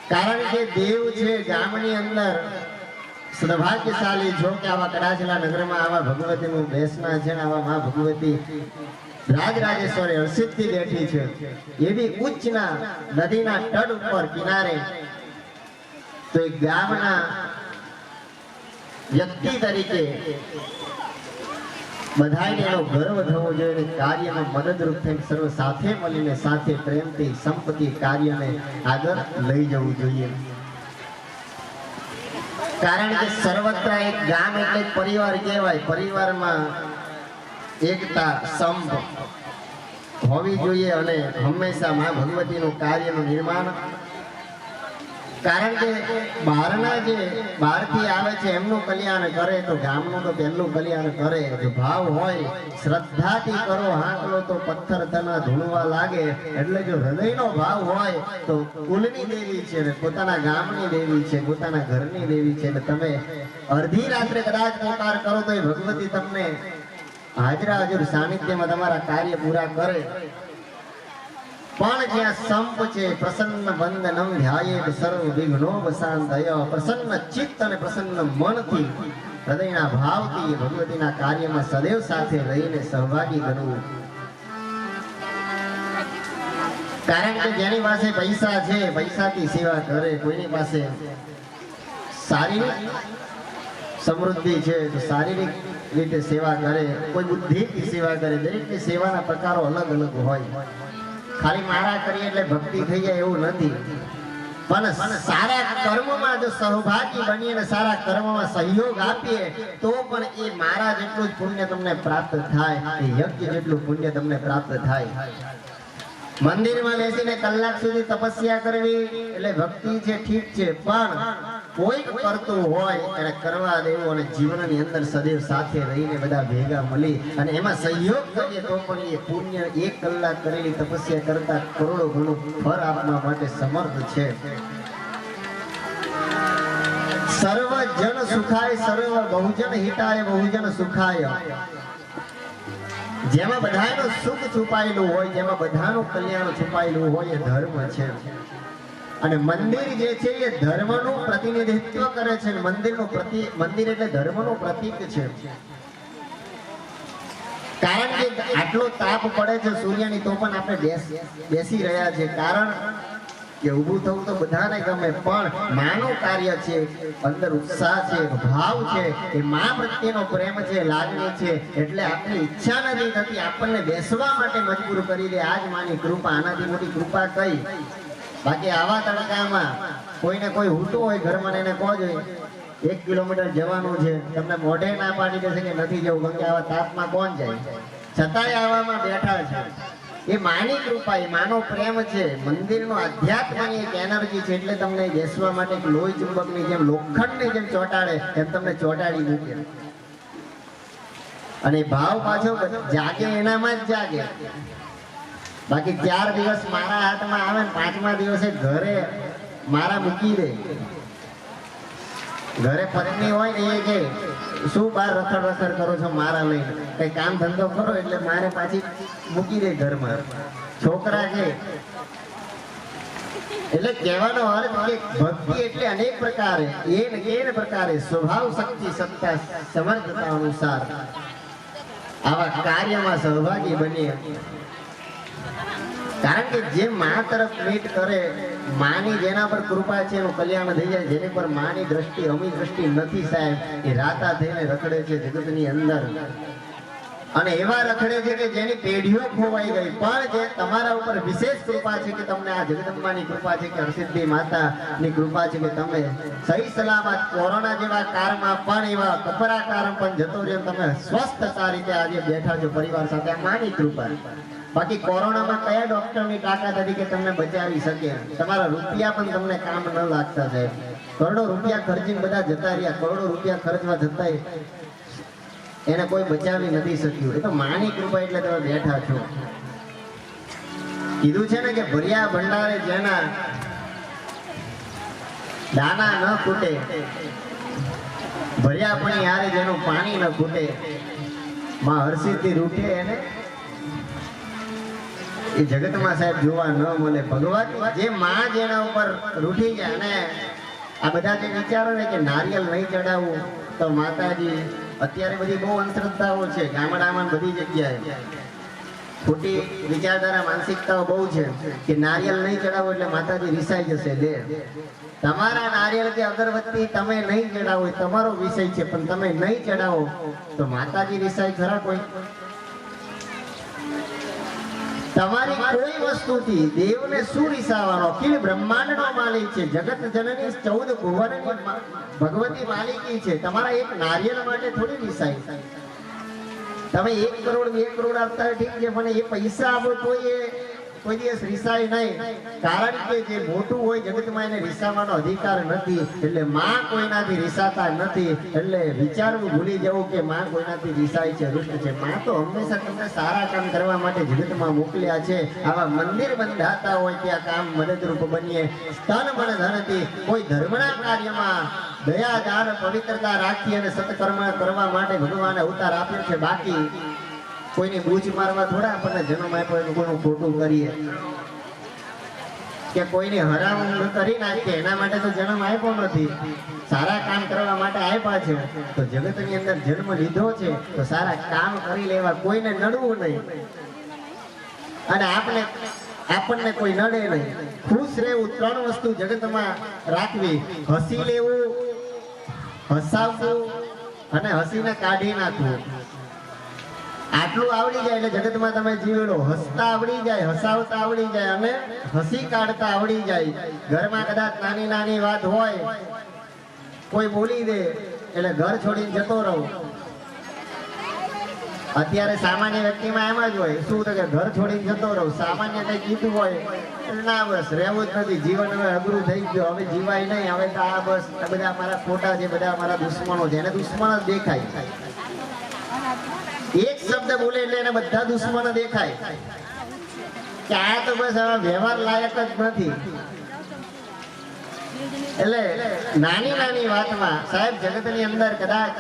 કારણ કે દેવ છે ગામની અંદર સદભાગ્યશાળી જો કે આવા કડાચલા નગરમાં આવા ભગવતીનું બેસના છે ને આવા મા ભગવતી રાજરાજેશ્વરી હરસિદ્ધિ બેઠી છે એવી ઉચ્ચના નદીના તટ ઉપર કિનારે તો એક ગામના વ્યક્તિ તરીકે બધાને એનો ગર્વ થવો જોઈએ, કાર્યમાં મદદરૂપ થઈને સર્વ સાથે મળીને સાથે પ્રેમથી સંપત્તિ કાર્યને આગળ લઈ જવું જોઈએ. કારણ કે સર્વત્ર એક ગામ એટલે પરિવાર કહેવાય. પરિવારમાં એકતા સંપ હોવી જોઈએ અને હંમેશા માં ભગવતીનું કાર્યનું નિર્માણ. કારણ કે બહારથી આવે છે એમનું કલ્યાણ કરે તો ગામનું તો પહેલું કલ્યાણ કરે. જો ભાવ હોય શ્રદ્ધાથી કરો હાંકલો તો પથ્થર તના ધૂણવા લાગે. એટલે જો હૃદયનો ભાવ હોય તો કુલની દેવી છે ને પોતાના ગામની દેવી છે, પોતાના ઘરની દેવી છે. એટલે તમે અડધી રાત્રે કદાચ પોકાર કરો તો એ ભગવતી તમને હાજરા હજુર સાનિધ્યમાં તમારા કાર્ય પૂરા કરે. પણ જ્યાં સંપ છે પ્રસન્ન વંદનમ ધ્યાયેત સર્વ વિઘ્નો વસાંતય. પ્રસન્ન ચિત્ત અને પ્રસન્ન મનથી હૃદયના ભાવથી ભગવતીના કાર્યમાં સદૈવ સાથે રહીને સહભાગી બનવું. કારણ કે જેની પાસે પૈસા છે પૈસાથી સેવા કરે, કોઈની પાસે શારીરિક સમૃદ્ધિ છે તો શારીરિક રીતે સેવા કરે, કોઈ બુદ્ધિથી સેવા કરે. દરેકની સેવાના પ્રકારો અલગ અલગ હોય. ખાલી મારા કરીએ એટલે ભક્તિ થઈ જાય એવું નથી. પણ સારા કર્મમાં જો સહભાગી બનીએ અને સારા કર્મમાં સહયોગ આપીએ તો પણ એ મારા જેટલું જ પુણ્ય તમને પ્રાપ્ત થાય, એ યજ્ઞ જેટલું પુણ્ય તમને પ્રાપ્ત થાય. મંદિરમાં બેસીને કલાક સુધી તપસ્યા કરવી એટલે ભક્તિ છે, ઠીક છે, પણ કોઈક કરતું હોય એને કરવા દેવું અને જીવનની અંદર સદૈવ સાથે રહીને બધા ભેગા મળી અને એમાં સહયોગ કરીએ તો પણ એ પુણ્ય 1 કલાક કરેલી તપસ્યા કરતા કરોડો ગણું ફળ આપવા માટે સમર્થ છે. સર્વ જન સુખાય સર્વ બહુજન હિતાય બહુજન સુખાય. જેમાં બધાનું સુખ છુપાયેલું હોય, જેમાં બધાનું કલ્યાણ છુપાયેલું હોય એ ધર્મ છે. અને મંદિર જે છે એ ધર્મનું પ્રતિનિધિત્વ કરે છે. મંદિર એટલે ધર્મનું પ્રતીક છે. કારણ કે આટલો તાપ પડે છે સૂર્યની તો પણ આપણે બેસી રહ્યા છે. કારણ કે ઊભું થવું તો બધાને ગમે, પણ માનું કાર્ય છે, અંદર ઉત્સાહ છે, ભાવ છે, એ મા પ્રત્યેનો પ્રેમ છે, લાગણી છે. એટલે આપણી ઈચ્છા નથી થતી, આપણને બેસવા માટે મજબૂર કરી દે. આજ માની કૃપા, આનાથી મોટી કૃપા કઈ? બાકી આવા તડકામાં કોઈને કોઈ હૂટું હોય ઘરમાં એને કહો જોઈએ 1 કિલોમીટર જવાનું છે, તમને મોઢે ના પાડી દેશે કે નથી જવું. કેમ કે આવા તાપમાં કોણ જાય? છતાંય આવામાં બેઠા છે. એ માની કૃપા, એ માનો પ્રેમ છે. મંદિરનો આધ્યાત્મની એક એનર્જી છે. એટલે તમને બેસવા માટે એક લોહી ચુંબકની જેમ, લોખંડની જેમ ચોંટાડે એમ તમને ચોંટાડી મૂકે. અને ભાવ પાછો જાગે એનામાં જ જાગે. બાકી 4 દિવસ મારા હાથમાં આવે ને 5મા દિવસે ઘરે મારા મૂકી દે. ઘરે પત્ની હોય ને એ કે શું બાર રખડ કરો છો મારા લઈને, કઈ કામ ધંધો કરો, એટલે મારે પાછી મૂકી દે ઘરમાં. છોકરા છે એટલે કહેવાનો અર્થ કે ભક્તિ એટલે અનેક પ્રકારે પ્રકારે સ્વભાવ શક્તિ સત્તા સમર્થતા અનુસાર આવા કાર્યમાં સહભાગી બનીએ. કારણ કે જે મા તરફ મીટ કરે, માની જેના પર કૃપા છે એનું કલ્યાણ થઈ જાય. જેની પર માની દ્રષ્ટિ અમી દ્રષ્ટિ નથી સાહેબ, એ રાતા થઈને રખડે છે જગતની અંદર. અને એવા રખડે છે કે જેની પેઢીઓ ખોવાઈ ગઈ. પણ જે તમારા ઉપર વિશેષ કૃપા છે કે તમને આ જગદંબાની કૃપા છે કે હરસિદ્ધિ માતાની કૃપા છે કે તમે સહી સલામત કોરોના જેવા કાળમાં પણ એવા કપરા કાળ પણ જતો રહ્યો, તમે સ્વસ્થ રીતે આજે બેઠા છો પરિવાર સાથે. આ માની કૃપા. બાકી કોરોનામાં કયા ડોક્ટરની તાકાત હતી કે તમને બચાવી શકે? તમારા રૂપિયા પણ તમને કામ ન લાગતા સાહેબ. કરોડો રૂપિયા ખર્ચીને બધા જતા રહ્યા. કરોડો રૂપિયા ખર્ચવા જતા એને કોઈ બચાવી નથી શક્યું. એ તો માની કૃપા એટલે તમે બેઠા છો. કીધું છે ને કે ભર્યા ભંડારે જેના દાના ન ખૂટે, ભર્યા પણ યારે જેનું પાણી ન ખૂટે, માં હરસિદ્ધિ રૂઠે એને એ જગતમાં સાહેબ જોવા ન મળે. ભગવાન જે માં જેના ઉપર રૂઠી જાય. અને આ બધા જે વિચારો ને કે નારિયેળ નહીં ચડાવવું તો માતાજી, અત્યારે બધી બહુ અંધશ્રદ્ધાઓ છે ગામડામાં બધી જગ્યાએ. ખોટી વિચારધારા માનસિકતાઓ બહુ છે કે નારિયેળ નહીં ચડાવો એટલે માતાજી રિસાઈ જશે. લે, તમારા નારિયેળ કે અગરબત્તી તમે નહીં ચડાવો એ તમારો વિષય છે, પણ તમે નહીં ચડાવો તો માતાજી રિસાઈ ખરા કોઈ? તમારી કોઈ વસ્તુથી દેવને શું રિસાવાનો? અખિલ બ્રહ્માંડનો માલિક છે, જગત જનની 14 ભુવનની ભગવતી માલિકી છે. તમારા એક નારિયેળ માટે થોડી રિસાઈ. તમે 1 કરોડ 2 કરોડ આપતા હોય ઠીક છે, પણ એ પૈસા આપો તો એ કોઈ દિવસ રિસાય નહીં. કારણ કે જે મોટું હોય જગતમાં એને રિસાવાનો અધિકાર નથી. એટલે માં કોઈનાથી રિસાતા નથી. એટલે વિચારવું ભૂલી જવું કે માં કોઈનાથી રિસાય છે, રુષ્ટ છે. માં તો હંમેશા તમને સારા કામ કરવા માટે જગતમાં મોકલ્યા છે. આવા મંદિર બંધાતા હોય ત્યાં કામ મદદરૂપ બનીએ. સ્તન મન ધનથી કોઈ ધર્મના કાર્યમાં દયા દાન પવિત્રતા રાખી અને સત્કર્મ કરવા માટે ભગવાને અવતાર આપ્યો છે. બાકી કોઈની બૂચ મારવા થોડા આપણને જન્મ આપ્યો એનું કોઈનું ખોટું કરીએ કે કોઈને હરામ કરી નાખીએ એના માટે તો જન્મ આપ્યો નથી. સારા કામ કરવા માટે આપ્યા છે. તો જગતની અંદર જન્મ લીધો છે તો સારા કામ કરી લેવા, કોઈને નડવું નહીં અને આપણને કોઈ નડે નહીં. ખુશ રહેવું, 3 વસ્તુ જગતમાં રાખવી: હસી લેવું, હસાવવું અને હસીને કાઢી નાખવું. આટલું આવડી જાય એટલે જગતમાં તમે જીવી લો. હસતા આવડી જાય, હસાવતા આવડી જાય અને હસી કાઢતા આવડી જાય. ઘરમાં કદાચ નાની નાની વાત હોય, કોઈ બોલી દે એટલે ઘર છોડીને જતો રહો. અત્યારે સામાન્ય વ્યક્તિમાં એમ જ હોય, શું તો કે ઘર છોડીને જતો રહો. સામાન્ય કઈ કીધું હોય એટલે ના, બસ રહેવું જ નથી, જીવન હવે અઘરું થઈ ગયું, હવે જીવાય નહીં, હવે તો આ બસ બધા મારા ખોટા છે, બધા મારા દુશ્મનો છે. એને દુશ્મન જ દેખાય. એક શબ્દ બોલે એટલે એને બધા દુશ્મનો દેખાય કે આ તો બસ હવે વ્યવહાર લાયક જ નથી. એટલે નાની નાની વાતમાં સાહેબ જગતની અંદર કદાચ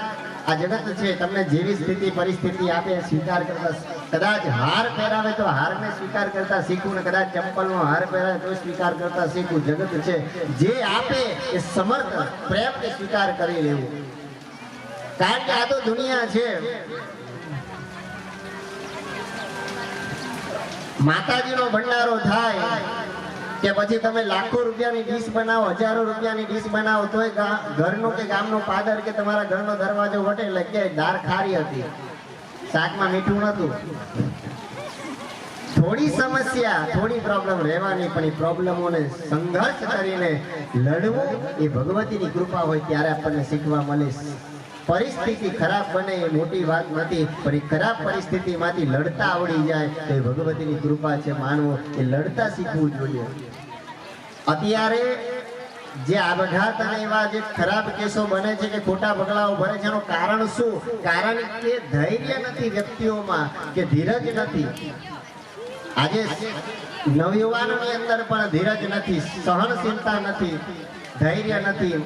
આ જગત છે તમને જેવી સ્થિતિ પરિસ્થિતિ આપે સ્વીકાર કરતા, કદાચ હાર પહેરાવે તો હારને સ્વીકાર કરતા શીખવું ને કદાચ ચંપલનો હાર પહેરાવે તો સ્વીકાર કરતા શીખવું. જગત છે જે આપે એ સમર્થ પ્રેમને સ્વીકાર કરી લેવું. કારણ કે આ તો દુનિયા છે. માતાજીનો ભંડારો થાય કે પછી તમે લાખો રૂપિયાની ડીશ બનાવો, હજારો રૂપિયાની ડીશ બનાવો, તોય ઘરનો કે ગામનો પાદર કે તમારા ઘરનો દરવાજો વટે એટલે કે દાળ ખારી હતી, શાકમાં મીઠું નતું. થોડી સમસ્યા, થોડી પ્રોબ્લેમ રહેવાની, પણ એ પ્રોબ્લેમોને સંઘર્ષ કરીને લડવું એ ભગવતીની કૃપા હોય ત્યારે આપણને શીખવા મળે. પરિસ્થિતિ ખરાબ બને એ મોટી વાત નથી, પણ એ ખરાબ પરિસ્થિતિમાંથી લડતા આવડી જાય તો એ ભગવતીની કૃપા છે. માનવો એ લડતા શીખવું જોઈએ. અત્યારે જે આપઘાત અને એવા જે ખરાબ કેસો બને છે કે ખોટા પગલાઓ ભરે છે, એનું કારણ શું? કારણ કે ધૈર્ય નથી વ્યક્તિઓમાં, કે ધીરજ નથી. આજે નવયુવાનોની અંદર પણ ધીરજ નથી, સહનશીલતા નથી, ધૈર્ય નથી.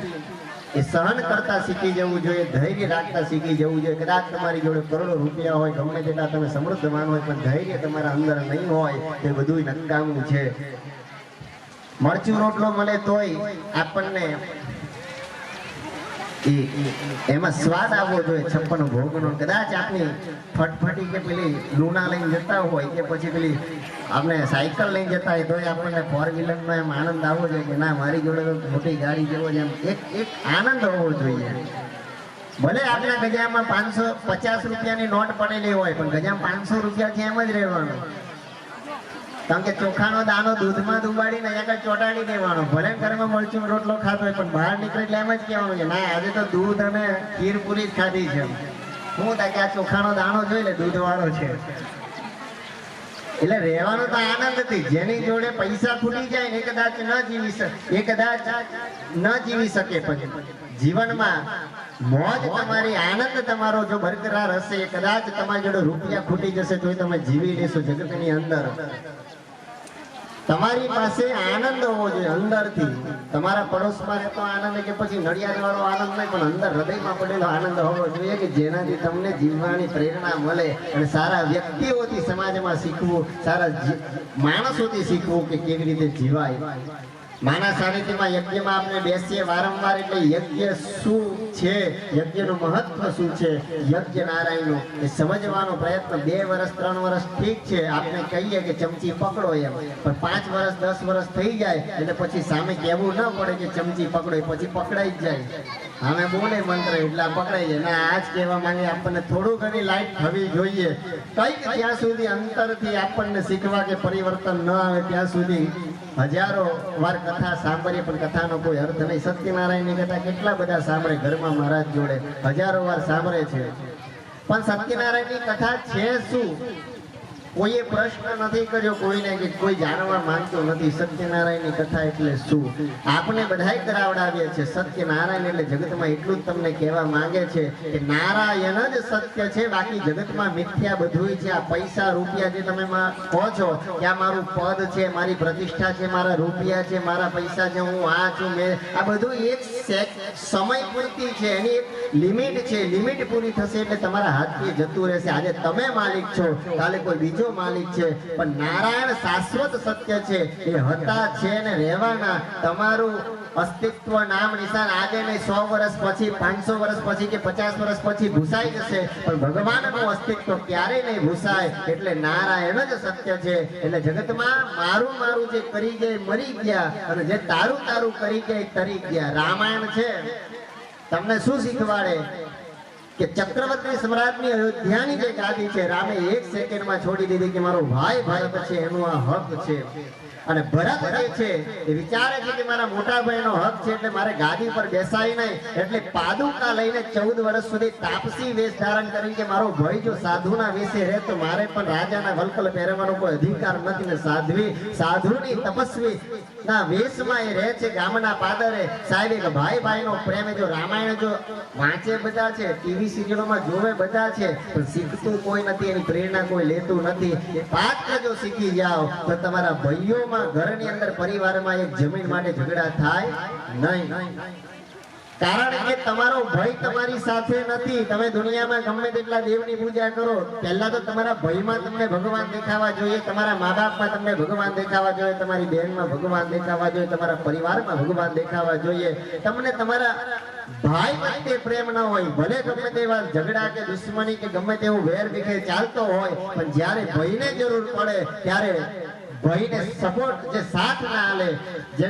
એ સહન કરતા શીખી જવું જોઈએ, ધૈર્ય રાખતા શીખી જવું જોઈએ. કદાચ તમારી જોડે કરોડો રૂપિયા હોય, ગમે તેટલા તમે સમૃદ્ધવાન હોય, પણ ધૈર્ય તમારા અંદર નહીં હોય તે બધું નકામું છે. મરચું રોટલો મળે તોય આપણને એમાં સ્વાદ આવવો જોઈએ 56 ભોગનો. કદાચ આપની ફટફટી કે પેલી લૂણા લઈને જતા હોય કે પછી પેલી આપણે સાયકલ લઈને જતા હોય તોય આપણને 4 વ્હીલરનો એમ આનંદ આવવો જોઈએ કે ના મારી જોડે તો મોટી ગાડી જેવો જ એમ એક આનંદ હોવો જોઈએ. ભલે આપણા ગજામાં 550 રૂપિયાની નોટ પડેલી હોય, પણ ગજામાં 500 રૂપિયા એમ જ રહેવાનું. કારણ કે ચોખાનો દાણો દૂધમાં ડુબાડીને અહીંયા ચોટાડી દેવાનો. ભલે ઘરમાં મરચું રોટલો ખાતો હોય, પણ બહાર નીકળે એટલે એમ જ કહેવાનું કે ના આજે તો દૂધ અને ખીર પૂરી જ ખાધી છે. હું કે આ ચોખાનો દાણો જોઈ લે, દૂધ વાળો છે. એટલે રહેવાનો તો આનંદ હતી. જેની જોડે પૈસા ખૂટી જાય ને એ કદાચ ન જીવી શકે. પછી જીવનમાં મોજ તમારી, આનંદ તમારો જો બરકરાર હશે, એ કદાચ તમારી જોડે રૂપિયા ખૂટી જશે તો તમે જીવી લેશો. જગતની અંદર તમારી પાસે આનંદ હોવો જોઈએ અંદરથી. તમારા પડોશમાં રહેતો આનંદ કે પછી નડિયાદ વાળો આનંદ નહીં, પણ અંદર હૃદયમાં પડેલો આનંદ હોવો જોઈએ કે જેનાથી તમને જીવવાની પ્રેરણા મળે. અને સારા વ્યક્તિઓથી સમાજમાં શીખવું, સારા માણસોથી શીખવું કે કેવી રીતે જીવાય. માના સાનિધ્યમાં યજ્ઞમાં આપણે બેસીએ વારંવાર એટલે યજ્ઞ શું છે, યજ્ઞનું મહત્વ શું છે, યજ્ઞ નારાયણનું એ સમજવાનો પ્રયત્ન 2 વર્ષ 3 વર્ષ ઠીક છે, આપણે કહીએ કે ચમચી પકડો એમ, પણ 5 વર્ષ 10 વર્ષ થઈ જાય એટલે પછી સામે કહેવું ન પડે કે ચમચી પકડો, એ પછી પકડાઈ જ જાય. અમે બોલે મંત્ર એટલે પકડાઈ જાય. ના, આજ કહેવા માંગે આપણને થોડું ઘણી લાઈટ થવી જોઈએ. કંઈક ત્યાં સુધી અંતરથી આપણને શીખવા કે પરિવર્તન ન આવે ત્યાં સુધી હજારો વાર કથા સાંભળીએ પણ કથાનો કોઈ અર્થ નહીં. સત્યનારાયણની કથા કેટલા બધા સાંભળે ઘરમાં મહારાજ જોડે, હજારો વાર સાંભળે છે, પણ સત્યનારાયણની કથા છે શું? કોઈએ પ્રશ્ન નથી કર્યો કોઈને, કે કોઈ જાણવા માંગતું નથી સત્યનારાયણની કથા એટલે શું. આપણે બધાય કરાવડાવીએ છે. સત્યનારાયણ એટલે જગતમાં એટલું જ તમને કહેવા માંગે છે કે નારાયણ જ સત્ય છે, બાકી જગતમાં મિથ્યા બધુંય છે. આ પૈસા રૂપિયા જે તમે કહો છો કે આ મારું પદ છે, મારી પ્રતિષ્ઠા છે, મારા રૂપિયા છે, મારા પૈસા છે, હું આ છું, મેં આ બધું એક સમય પૂરતી છે, એની એક લિમિટ છે. લિમિટ પૂરી થશે એટલે તમારા હાથથી જતું રહેશે. આજે તમે માલિક છો, કાલે કોઈ બીજો માલિક છે, પણ નારાયણ શાશ્વત સત્ય છે. એ હતા, છે ને રહેવાના. તમારું અસ્તિત્વ નામ નિશાન આજે નહીં, 100 વર્ષ પછી, 500 વર્ષ પછી કે 50 વર્ષ પછી ભૂસાઈ જશે, પણ ભગવાનનું અસ્તિત્વ ક્યારેય નહીં ભૂસાય. એટલે નારાયણ જ સત્ય છે. એટલે જગતમાં મારું મારું જે કરી ગયા મરી ગયા, અને જે તારું તારું કરી ગયા તરી ગયા. રામાયણ છે તમને શું શીખવાડે કે ચક્રવર્તી સમ્રાટની અયોધ્યાની જે ગાદી છે, રામે 1 સેકન્ડમાં છોડી દીધી કે મારો ભાઈ ભારત છે, એનો આ હક છે. અને ભરત જે છે એ વિચારે છે કે મારા મોટા ભાઈનો હક છે એટલે મારે ગાદી પર બેસાય નહીં, એટલે પાદુકા લઈને 14 વર્ષ સુધી તાપસી વેશ ધારણ કરી કે મારો ભાઈ જો સાધુના વેશે રહે તો મારે પણ રાજાના વલ્કલ પહેરવાનો કોઈ અધિકાર નથી. ને સાધુની તપસ્વી ના વેશમાં એ રહે છે ગામના પાદરે. સાહેબ એક ભાઈ ભાઈનો પ્રેમ, જો રામાયણ જો વાંચે બધા છે, ટીવી સિરિયલોમાં જોવે બધા છે, પણ શીખતું કોઈ નથી, એની પ્રેરણા કોઈ લેતું નથી. એ પાત્ર જો શીખી જાઓ તો તમારા ભાઈઓમાં ઘરની અંદર પરિવારમાં એક જમીન માટે ઝઘડા થાય નહીં. કારણ કે તમારો ભય તમારી સાથે નથી. તમે દુનિયામાં ગમે તેટલા દેવની પૂજા કરો, પહેલા તો તમારા ભયમાં તમને ભગવાન દેખાવા જોઈએ, તમારા મા બાપમાં તમને ભગવાન દેખાવા જોઈએ, તમારી બહેનમાં ભગવાન દેખાવા જોઈએ, તમારા પરિવારમાં ભગવાન દેખાવા જોઈએ. તમને તમારા ભાઈ પ્રત્યે પ્રેમ ન હોય, ભલે ગમે તેવા ઝઘડા કે દુશ્મની કે ગમે તેવું વેર વિખેર ચાલતો હોય, પણ જ્યારે ભયને જરૂર પડે ત્યારે ભાઈને સપોર્ટ જે સાથ ના આલે, જે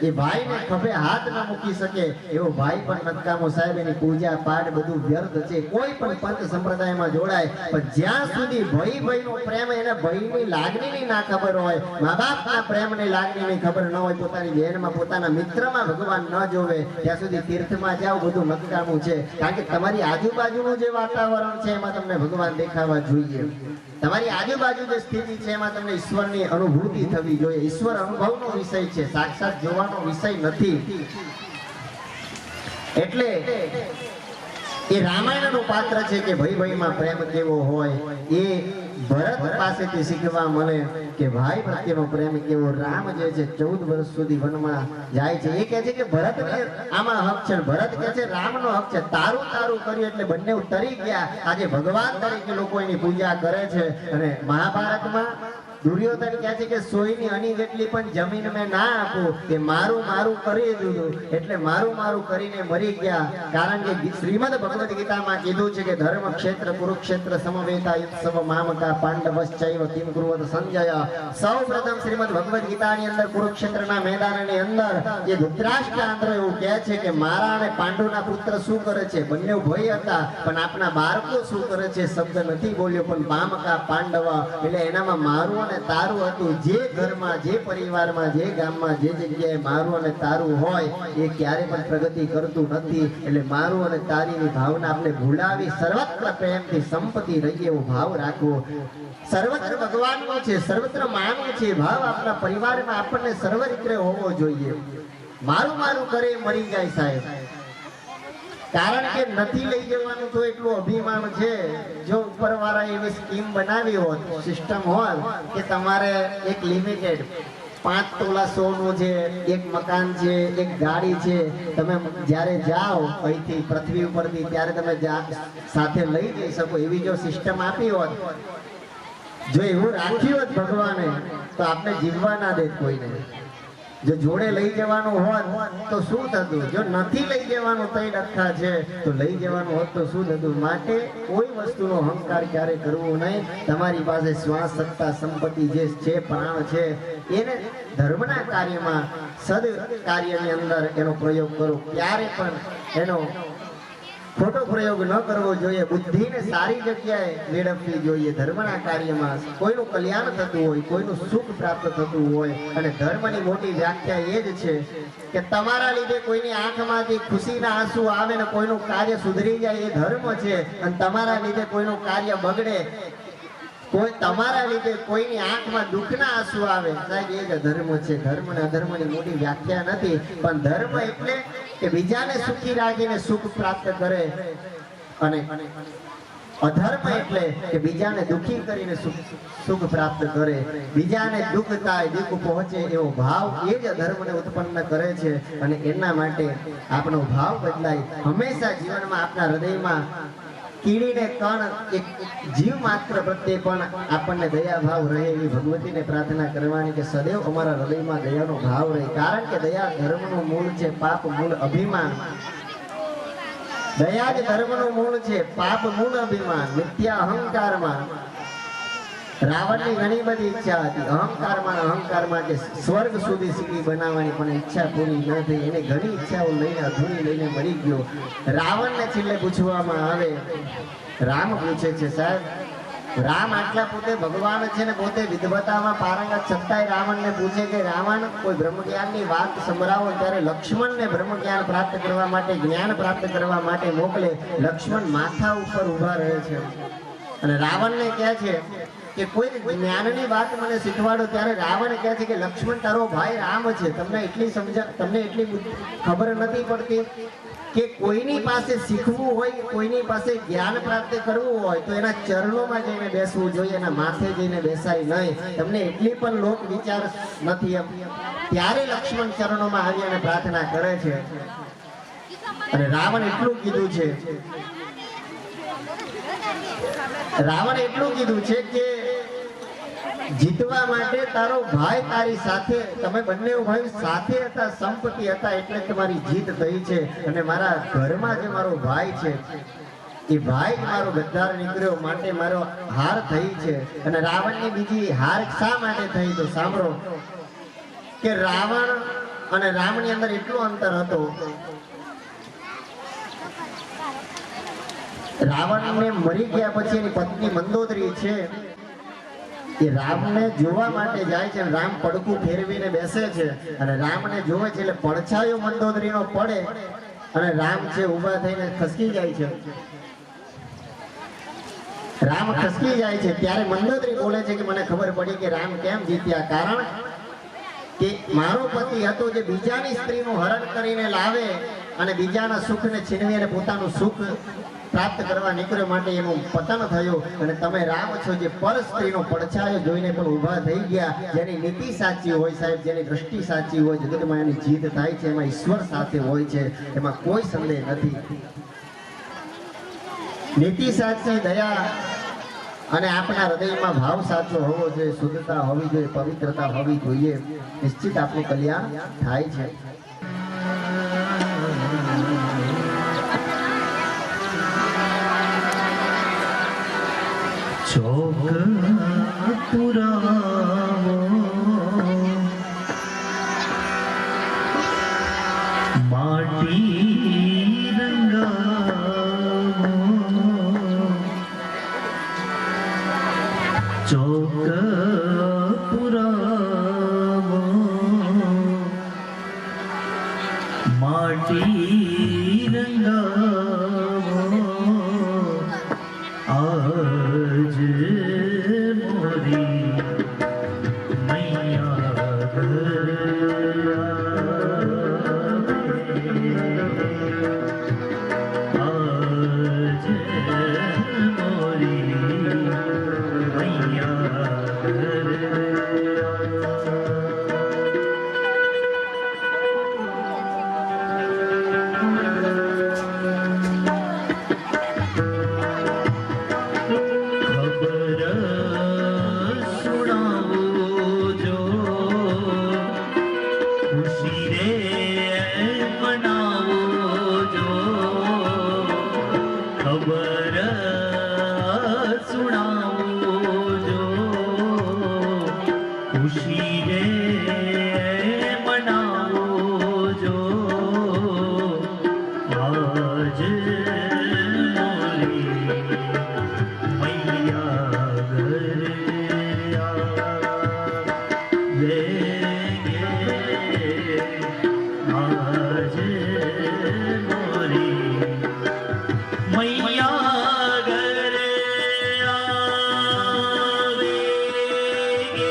એ ભાઈને ખભે હાથ ના મૂકી શકે એવો ભાઈ પણ નકામો. સાહેબ એની પૂજા પાઠ બધું વ્યર્થ છે. કોઈ પણ પંથ સંપ્રદાયમાં જોડાય, પણ જ્યાં સુધી ભાઈનો પ્રેમ, એને ભાઈની લાગણીની ના ખબર હોય, મા બાપના પ્રેમની લાગણીની ખબર ન હોય, પોતાની બહેનમાં પોતાના મિત્રમાં ભગવાન ન જોવે, ત્યાં સુધી તીર્થમાં જાઓ બધું નકામું છે. કારણ કે તમારી આજુબાજુનું જે વાતાવરણ છે એમાં તમને ભગવાન દેખાવા જોઈએ. તમારી આજુબાજુ જે સ્થિતિ છે એમાં તમને ઈશ્વરની અનુભૂતિ થવી જોઈએ. ઈશ્વર અનુભવનો વિષય છે, સાક્ષાત જોવાનો વિષય નથી. એટલે એ રામાયણનું પાત્ર છે કે ભાઈમાં પ્રેમ કેવો હોય. એ ભરત પાસેથી શીખવા મળે કે ભાઈ પ્રત્યેનો પ્રેમ કેવો. રામ જે છે 14 વર્ષ સુધી વનમાં જાય છે. એ કહે છે કે ભરતને આમાં હક છે, ભરત કહે છે રામનો હક છે. તારું તારું કર્યું એટલે બંને તરી ગયા. આજે ભગવાન તરીકે લોકો એની પૂજા કરે છે. અને મહાભારતમાં દુર્યોધન કહે છે કે સોયની અણી જેટલી પણ જમીન મેં ના આપું, કે મારું મારું કરી દીધું, એટલે મારું મારું કરીને મરી ગયા. કારણ કે શ્રીમદ ભગવદ ગીતામાં કીધું છે કે ધર્મ ક્ષેત્ર કુરુક્ષેત્ર સમવેતા યુત્સવ મામકા પાંડવશ્ચૈવ કિમ કુર્વત સંજય. સૌ પ્રથમ શ્રીમદ ભગવદ ગીતાની અંદર કુરુક્ષેત્રના મેદાનની અંદર જે ધૃતરાષ્ટ્ર આંધ્ર એવું કહે છે કે મારા અને પાંડુના પુત્ર શું કરે છે. બંને ભય હતા, પણ આપના બાળકો શું કરે છે શબ્દ નથી બોલ્યો, પણ મામકા પાંડવ એટલે એનામાં મારું અને તારું હતું. જે ઘરમાં, જે પરિવારમાં, જે ગામમાં, જે જગ્યાએ મારું અને તારું હોય એ ક્યારે પણ પ્રગતિ કરતું નથી. એટલે મારું અને તારીની ભાવના આપણે ભૂલાવી સર્વત્ર પ્રેમથી સંપત્તિ રહી એવો ભાવ રાખવો. સર્વત્ર ભગવાનનો છે, સર્વત્ર માનવું છે ભાવ આપણા પરિવારમાં આપણને સર્વ રીતે હોવો જોઈએ. મારું મારું કરે મરી જાય સાહેબ. કારણ કે નથી લઈ જવાનું તો એટલું અભિમાન છે. જો ઉપરવાળા એવી સ્કીમ બનાવી હોત, સિસ્ટમ હોત કે તમારે એક લિમિટેડ 5 તોલા સોનું છે, એક મકાન છે, એક ગાડી છે, તમે જ્યારે જાઓ અહીંથી પૃથ્વી ઉપરથી ત્યારે તમે સાથે લઈ જઈ શકો, એવી જો સિસ્ટમ આપી હોત, જો એવું રાખ્યું હોત ભગવાને, તો આપણે જીવવા ના દેત કોઈને. જો જોડે લઈ જવાનું હોત તો શું થતું? જો નથી લઈ જવાનું તો ડખા છે, તો લઈ જવાનું હોત તો શું થતું? માટે કોઈ વસ્તુનો અહંકાર ક્યારે કરવો નહીં. તમારી પાસે શ્વાસ, સત્તા, સંપત્તિ જે છે, પ્રાણ છે, એને ધર્મના કાર્યમાં, સદ કાર્યની અંદર એનો પ્રયોગ કરો. ક્યારે પણ એનો ખોટો પ્રયોગ ન કરવો જોઈએ. બુદ્ધિને સારી જગ્યાએ મેળવવી જોઈએ. ધર્મના કાર્યમાં કોઈનું કલ્યાણ થતું હોય, કોઈનું સુખ પ્રાપ્ત થતું હોય, અને ધર્મની મોટી વ્યાખ્યા એ જ છે કે તમારા લીધે કોઈની આંખમાંથી ખુશીના આંસુ આવે ને કોઈનું કાર્ય સુધરી જાય, એ ધર્મ છે. અને તમારા લીધે કોઈનું કાર્ય બગડે, કોઈ તમારા લીધે કોઈની આંખમાં દુઃખના આંસુ આવે, સાહેબ એ જ ધર્મ છે. ધર્મ અને અધર્મની મોટી વ્યાખ્યા નથી. પણ ધર્મ એટલે કે બીજાને સુખી રાખીને સુખ પ્રાપ્ત કરે, અને અધર્મ એટલે કે બીજાને દુઃખી કરીને સુખ પ્રાપ્ત કરે. બીજાને દુઃખ થાય, દુઃખ પહોંચે એવો ભાવ એ જ અધર્મને ઉત્પન્ન કરે છે. અને એના માટે આપણો ભાવ બદલાય. હંમેશા જીવનમાં આપણા હૃદયમાં કીડીને કણ એક જીવ માત્ર પ્રત્યે પણ આપણને દયા ભાવ રહે એવી ભગવતીને પ્રાર્થના કરવાની કે સદૈવ અમારા હૃદયમાં દયાનો ભાવ રહે. કારણ કે દયા ધર્મનું મૂળ છે, પાપ મૂળ અભિમાન. દયા જ ધર્મનું મૂળ છે, પાપ મૂળ અભિમાન. મિથ્યા અહંકારમાં રાવણની ઘણી બધી ઈચ્છા હતી. અહંકારમાં કે સ્વર્ગ સુધી સીડી બનાવવાની, પણ ઈચ્છા પૂરી ન થઈ. એને ઘણી ઈચ્છાઓ લઈને અધૂરી લઈને મરી ગયો. રાવણને છેલ્લે પૂછવામાં આવે, રામ પૂછે છે, સાહેબ રામ આટલા પોતે ભગવાન છે ને પોતે વિદ્વતામાં પારંગત, છતાંય રાવણને પૂછે કે રાવણ કોઈ બ્રહ્મજ્ઞાનની વાત સંભળાવો. ત્યારે લક્ષ્મણને બ્રહ્મજ્ઞાન પ્રાપ્ત કરવા માટે, જ્ઞાન પ્રાપ્ત કરવા માટે મોકલે. લક્ષ્મણ માથા ઉપર ઊભા રહે છે અને રાવણને કહે છે કે કોઈ જ્ઞાનની વાત મને શીખવાડો. ત્યારે રાવણ કહે છે કે લક્ષ્મણ તારો ભાઈ રામ છે, તમને એટલી ખબર નથી પડતી કે કોઈની પાસે શીખવું હોય, કોઈની પાસે જ્ઞાન પ્રાપ્ત કરવું હોય તો એના ચરણોમાં જઈને બેસવું જોઈએ, એના માથે જઈને બેસાય નહીં. તમને એટલી પણ લોક વિચાર નથી એમ. ત્યારે લક્ષ્મણ ચરણોમાં આવી અને પ્રાર્થના કરે છે. અને રાવણ એટલું કીધું છે, રાવણ એટલું કીધું છે કે જીતવા માટે તારો ભાઈ તારી સાથે, તમે બંને ભાઈ સાથે હતા, સંપત્તિ હતા, એટલે તમારી જીત થઈ છે. અને મારા ઘરમાં જે મારો ભાઈ છે એ ભાઈ જ મારો ગદ્દાર નીકળ્યો, માટે મારો હાર થઈ છે. અને રાવણની બીજી હાર શા માટે થઈ? તો સાંભળો કે રાવણ અને રામની અંદર એટલું અંતર હતો. રાવણને મરી ગયા પછી એની પત્ની મંદોદરી છે એ રામને જોવા માટે જાય છે. રામ પડકું ફેરવીને બેસે છે અને રામને જોવે છે એટલે પડછાયો મંદોદરીનો પડે અને રામ છે ઊભા થઈને ખસકી જાય છે. રામ ખસકી જાય છે ત્યારે મંદોદરી બોલે છે કે મને ખબર પડી કે રામ કેમ જીત્યા. કારણ કે મારો પતિ હતો જે બીજાની સ્ત્રીનું હરણ કરીને લાવે અને બીજાના સુખને છીનવી અને પોતાનું સુખ પ્રાપ્ત કરવા નીકળ્યો, માટે એનું પતન થયું. અને તમે રામ છો જે પર સ્ત્રીનો પડછાયો જોઈને પણ ઊભા થઈ ગયા. જેની નીતિ સાચી હોય સાહેબ, જેની દ્રષ્ટિ સાચી હોય, જગતમાં એની જીત થાય છે. એમાં ઈશ્વર સાથે હોય છે, એમાં કોઈ સંદેહ નથી. નીતિ સાચી, દયા અને આપણા હૃદયમાં ભાવ સાચો હોવો જોઈએ, શુદ્ધતા હોવી જોઈએ, પવિત્રતા હોવી જોઈએ. નિશ્ચિત આપણું કલ્યાણ થાય છે. ચોક પુરાવો માટી રંગાવો, ચોક પુરાવો માટી રંગાવો, आज मोरी मैया घर आज मोरी मैया घर ખુશી રે મનાવો જો ખબર સુણાવો જો ખુશી રે મનાવો જો આજ મોરી મૈયા ઘરે આવે ગે આજ મોરી મૈયા ઘરે આવે ગે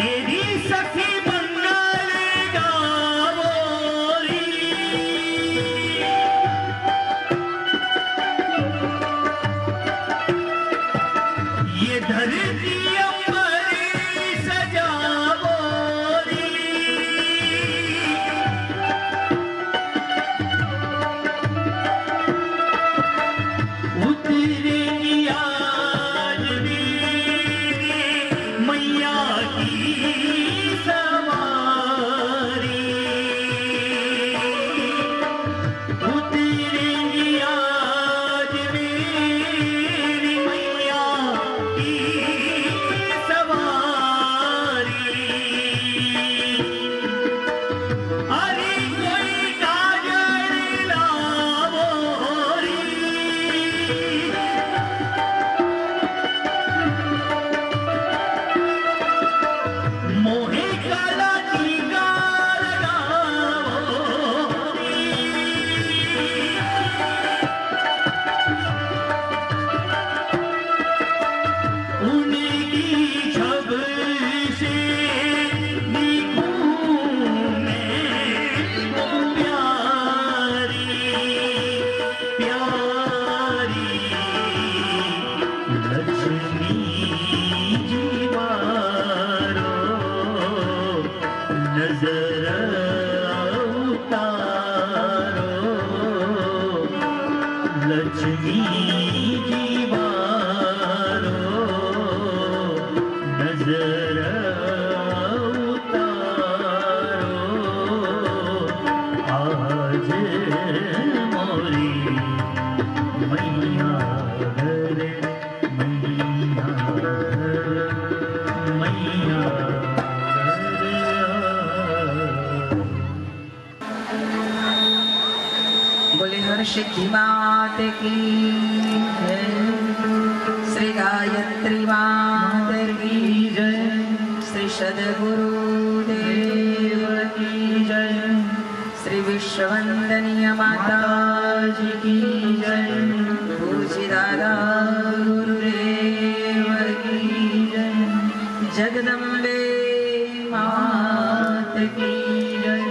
એરી સખી બંગાળ ગાવોરી ये धरती अंबरी सजावोरी उतरेगी आज मेरी मैया की सवारी उतरेगी आज मेरी मैया की सवारी अरे कोई काजल लावो री मोहे काला टीका लगावो उनकी छब से दिखूं मैं वो प्यारी प्यारी लक्ष्मी जीवारो नजर उतारो लक्ष्मी जीवारो नजर उतारो आज मोरी मैया घरे मैया घरे मैया घरे बोले हर्ष की मात की जय श्री गायत्री मात की जय श्री सद्गुरुदेव की जय श्री विश्ववंदनीय माता जी की जय पूज्य दादा गुरुदेव की जय जगदम्बे मात की जय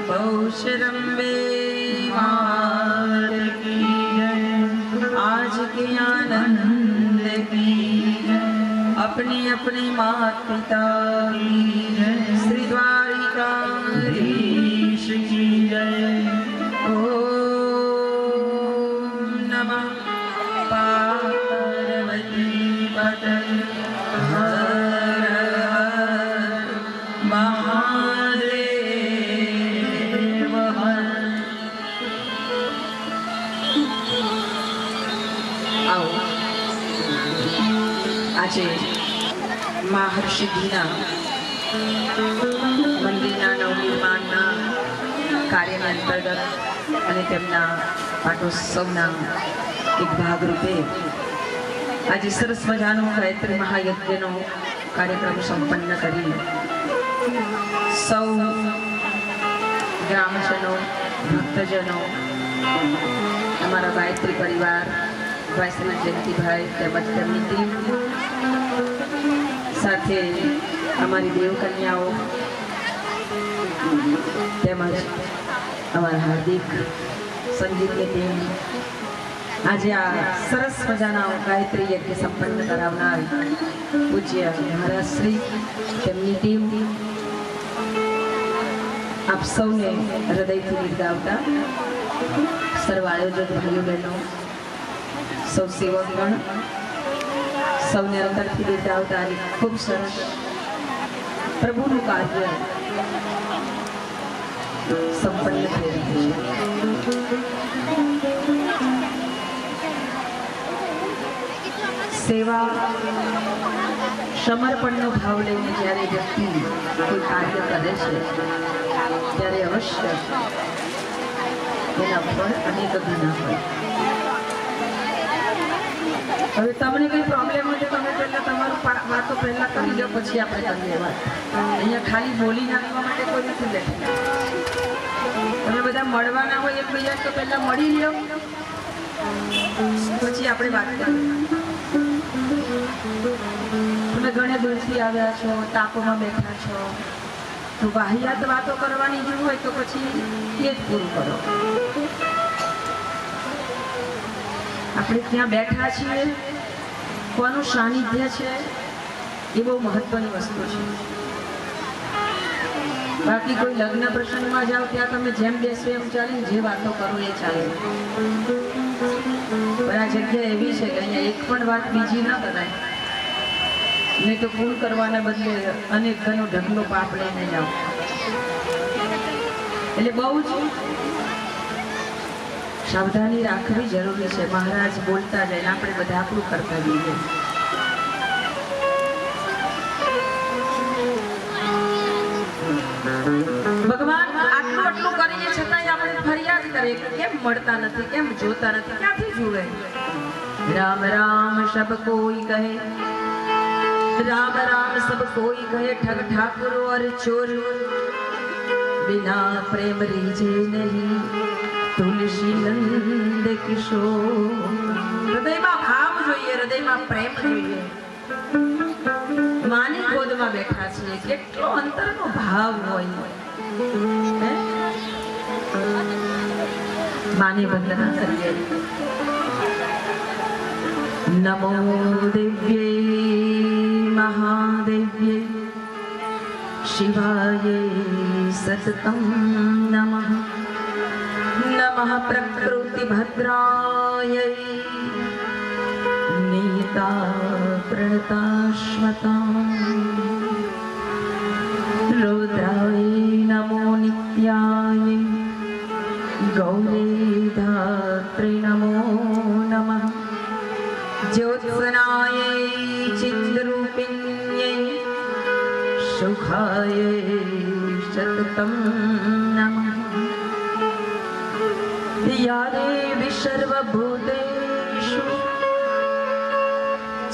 बहुशरम्बे मात की जय आज के आनंद की जय अपने अपने माता पिता की जय श्री द्वारिकाधीश की जय ओम नमः पार्वती पतये हर हर महादेव हर आओ આજે મહર્ષિજીના મંદિરના નવનિર્માણના કાર્યના અંતર્ગત અને તેમના પાટોત્સવના એક ભાગરૂપે આજે સરસ મજાનો ગાયત્રી મહાયજ્ઞનો કાર્યક્રમ સંપન્ન કરી સૌ ગ્રામજનો, ભક્તજનો, અમારા ગાયત્રી પરિવાર, ભાઈ શ્રી જયંતિભાઈ તેમજ તેમની ટીમ સાથે અમારી દેવકન્યાઓ તેમજ અમારા હાર્દિક સંગીતની ટીમ આજે આ સરસ મજાના ગાયત્રી યજ્ઞ સંપન્ન કરાવનાર પૂજ્ય મહારાજ શ્રી તેમની ટીમ આપ સૌને હૃદયથી બિરદાવતા, સર્વ આયોજક ભાઈઓ બહેનો, સૌ સેવકગણ સૌને અંતરથી બિરદાવતા અને ખૂબ સરસ પ્રભુનું કાર્ય સંપન્ન થઈ રહ્યું છે. સેવા સમર્પણનો ભાવ લઈને જ્યારે વ્યક્તિ કોઈ કાર્ય કરે છે ત્યારે અવશ્ય એના ફળ અનેક ગુના હોય. હવે તમને કંઈ પ્રોબ્લેમ હોય તો તમે પહેલાં તમારું વાતો પહેલાં કરી લો, પછી આપણે કરીએ વાત. અહીંયા ખાલી બોલી નાખવા માટે કોઈ નથી બેઠું. તમે બધા મળવાના હોય એકબીજા તો પહેલાં મળી લો, પછી આપણે વાત કરીએ. તમે ઘણે દૂરથી આવ્યા છો, તાપમાં બેઠા છો, તો વાહિયાત વાતો કરવાની જ હોય તો પછી એ જ પૂરું કરો. આપણે ત્યાં બેઠા છીએ, કોનું સાનિધ્ય છે એ બહુ મહત્વની વસ્તુ છે. બાકી કોઈ લગ્ન પ્રસંગમાં જાઓ ત્યાં તમે જેમ બેસો એમ ચાલે, જે વાતો કરો એ ચાલે. પણ આ જગ્યા એવી છે કે અહીંયા એક પણ વાત બીજી ના કરાય, નહીં તો પૂર્ણ કરવાના બદલે અનેક ઘણો ઢગલો પાપ લઈને જાઓ. એટલે બહુ જ સાવધાની રાખવી જરૂરી છે. મહારાજ બોલતા જાય, આપણે બધા આપણું કરતા જઈએ. ભગવાન આટલું કરીએ છતાંય આપણે ફરિયાદ કરીએ કે કેમ મળતા નથી, કેમ જોતા નથી, ક્યાંથી જુએ. રામ રામ સબ કોઈ કહે, राम राम सब कोई कहे, ठग ठाकुर और चोर बिना प्रेम रीजे नहीं, तुलसी नंद किशोर. હૃદયમાં ભાવ જોઈએ, હૃદયમાં પ્રેમ જોઈએ. માની ગોદમાં બેઠા છીએ, કેટલો અંતરનો ભાવ હોય. માની વંદના કરીએ. નમો દિવ્યે महादेव्ये शिवाये सततं नमः. नमः प्रकृतिभद्रायै नीता प्रणताश्मतां. रुद्राय नमो नित्याय गौरे धात्रे नमो नमः. ज्योत्सनाय चिद्रूपिण्यै सुखाय सततं नमः. या देवी सर्वभूतेषु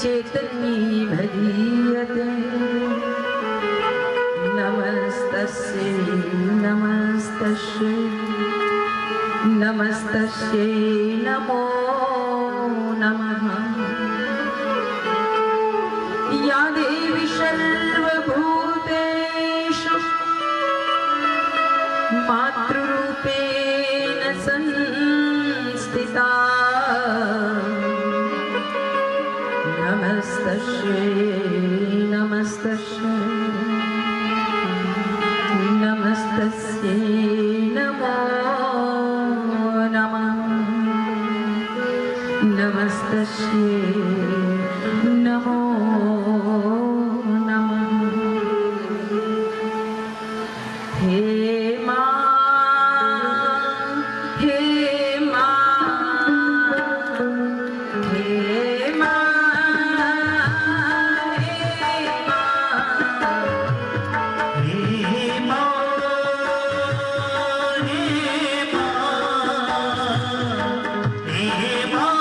चैतन्यी भगीयते. नमस्तस्यै नमस्तस्यै नमस्तस्यै नमो नमः. या देवी सर्वभूतेषु मातृरूपेण संस्थिता. नमस्तस्यै नमस्तस्यै नमस्तस्यै नमो नमः. नमस्तस्यै नमो नमः. हे मां, हे मां, हे मां, हे मां. हे मां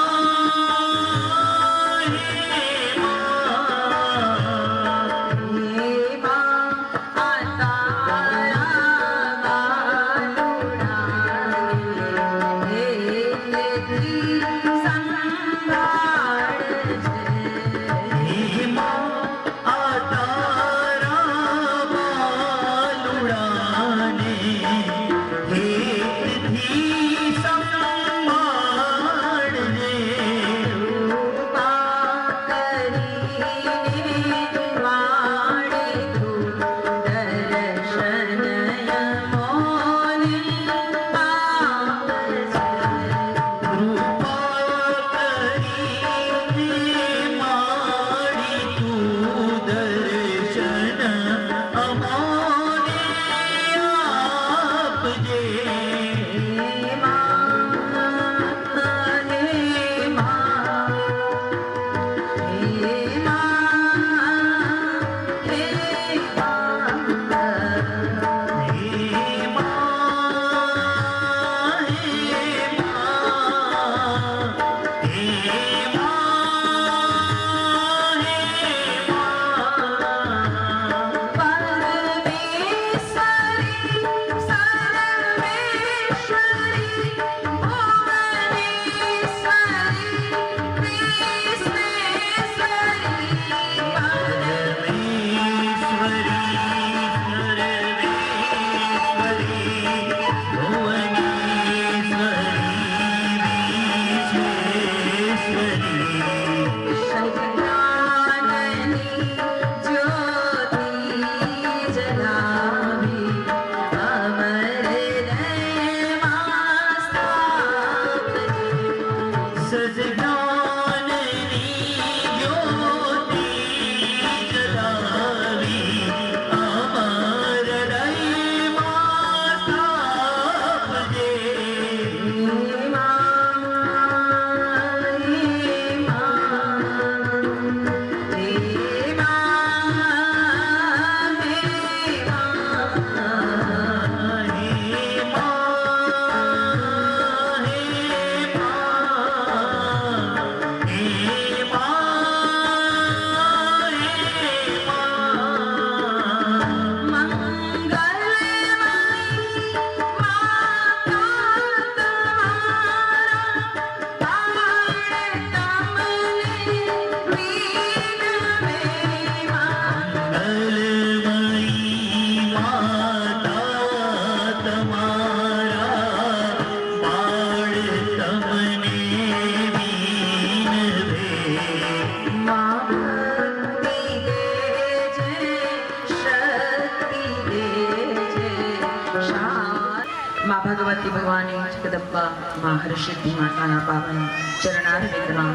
माँ भगवती भगवानी जगदम्बा माँ हरसिद्धि माताना पावन चरणार विक्रम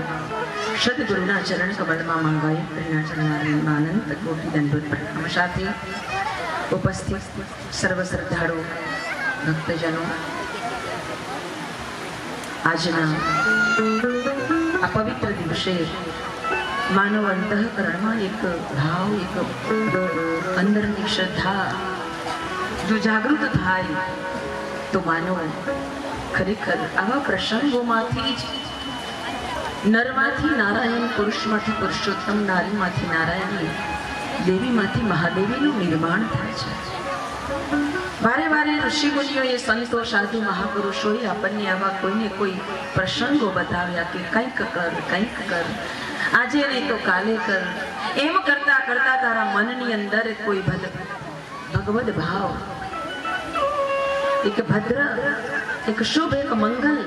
सदगुरुना चरण कमल में मंगाई प्रेरणा चरणार अनंत कोटि दंडवत प्रणाम साथी उपस्थित सर्व श्रद्धाळु भक्तजनों આજના આ પવિત્ર દિવસે માનવ અંતઃકરણમાં એક ભાવ એક અંદરની શ્રદ્ધા જો જાગૃત થાય તો માનવ ખરેખર આવા પ્રસંગોમાંથી જ નરમાંથી નારાયણ પુરુષમાંથી પુરુષોત્તમ નારીમાંથી નારાયણી દેવીમાંથી મહાદેવીનું નિર્માણ થાય છે વારે વારે ઋષિ મુનિઓએ સંતો સાધુ મહાપુરુષોએ આપણને આવા કોઈને કોઈ પ્રસંગો બતાવ્યા કે કંઈક કર આજે નહીં તો કાલે કર એમ કરતા કરતા તારા મનની અંદર કોઈ ભગવદ ભાવ એક ભદ્ર એક શુભ એક મંગલ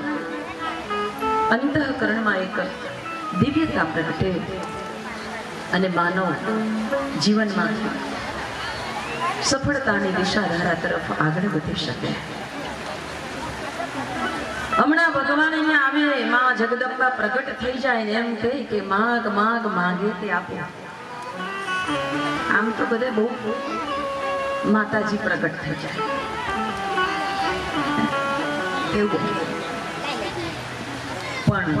અંતઃકરણમાં એક દિવ્યતા પ્રગટે અને માનવ જીવનમાં સફળતાની દિશાધારા તરફ આગળ વધી શકે હમણાં ભગવાન અહીંયા આવે માં જગદંબા પ્રગટ થઈ જાય ને એમ કહે કે માગ માગ માંગે તે આપે આમ તો બધે બહુ માતાજી પ્રગટ થઈ જાય એવું પણ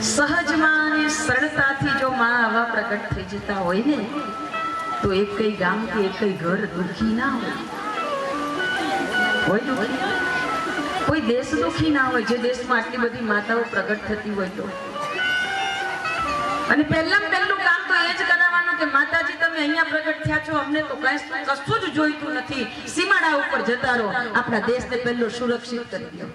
સહજમાં અને સરળતાથી જો માં આવા પ્રગટ થઈ જતા હોય ને તો એક કઈ ગામ કે એક કઈ ઘર દુઃખી ના હોય દુઃખી કોઈ દેશ દુઃખી ના હોય જે દેશમાં આટલી બધી માતાઓ પ્રગટ થતી હોય તો અને પહેલું કામ તો એ જ કરાવવાનું કે માતાજી તમે અહીંયા પ્રગટ થયા છો અમને તો કશું જ જોઈતું નથી સીમાડા ઉપર જતા રહો આપણા દેશને પહેલો સુરક્ષિત કરી દો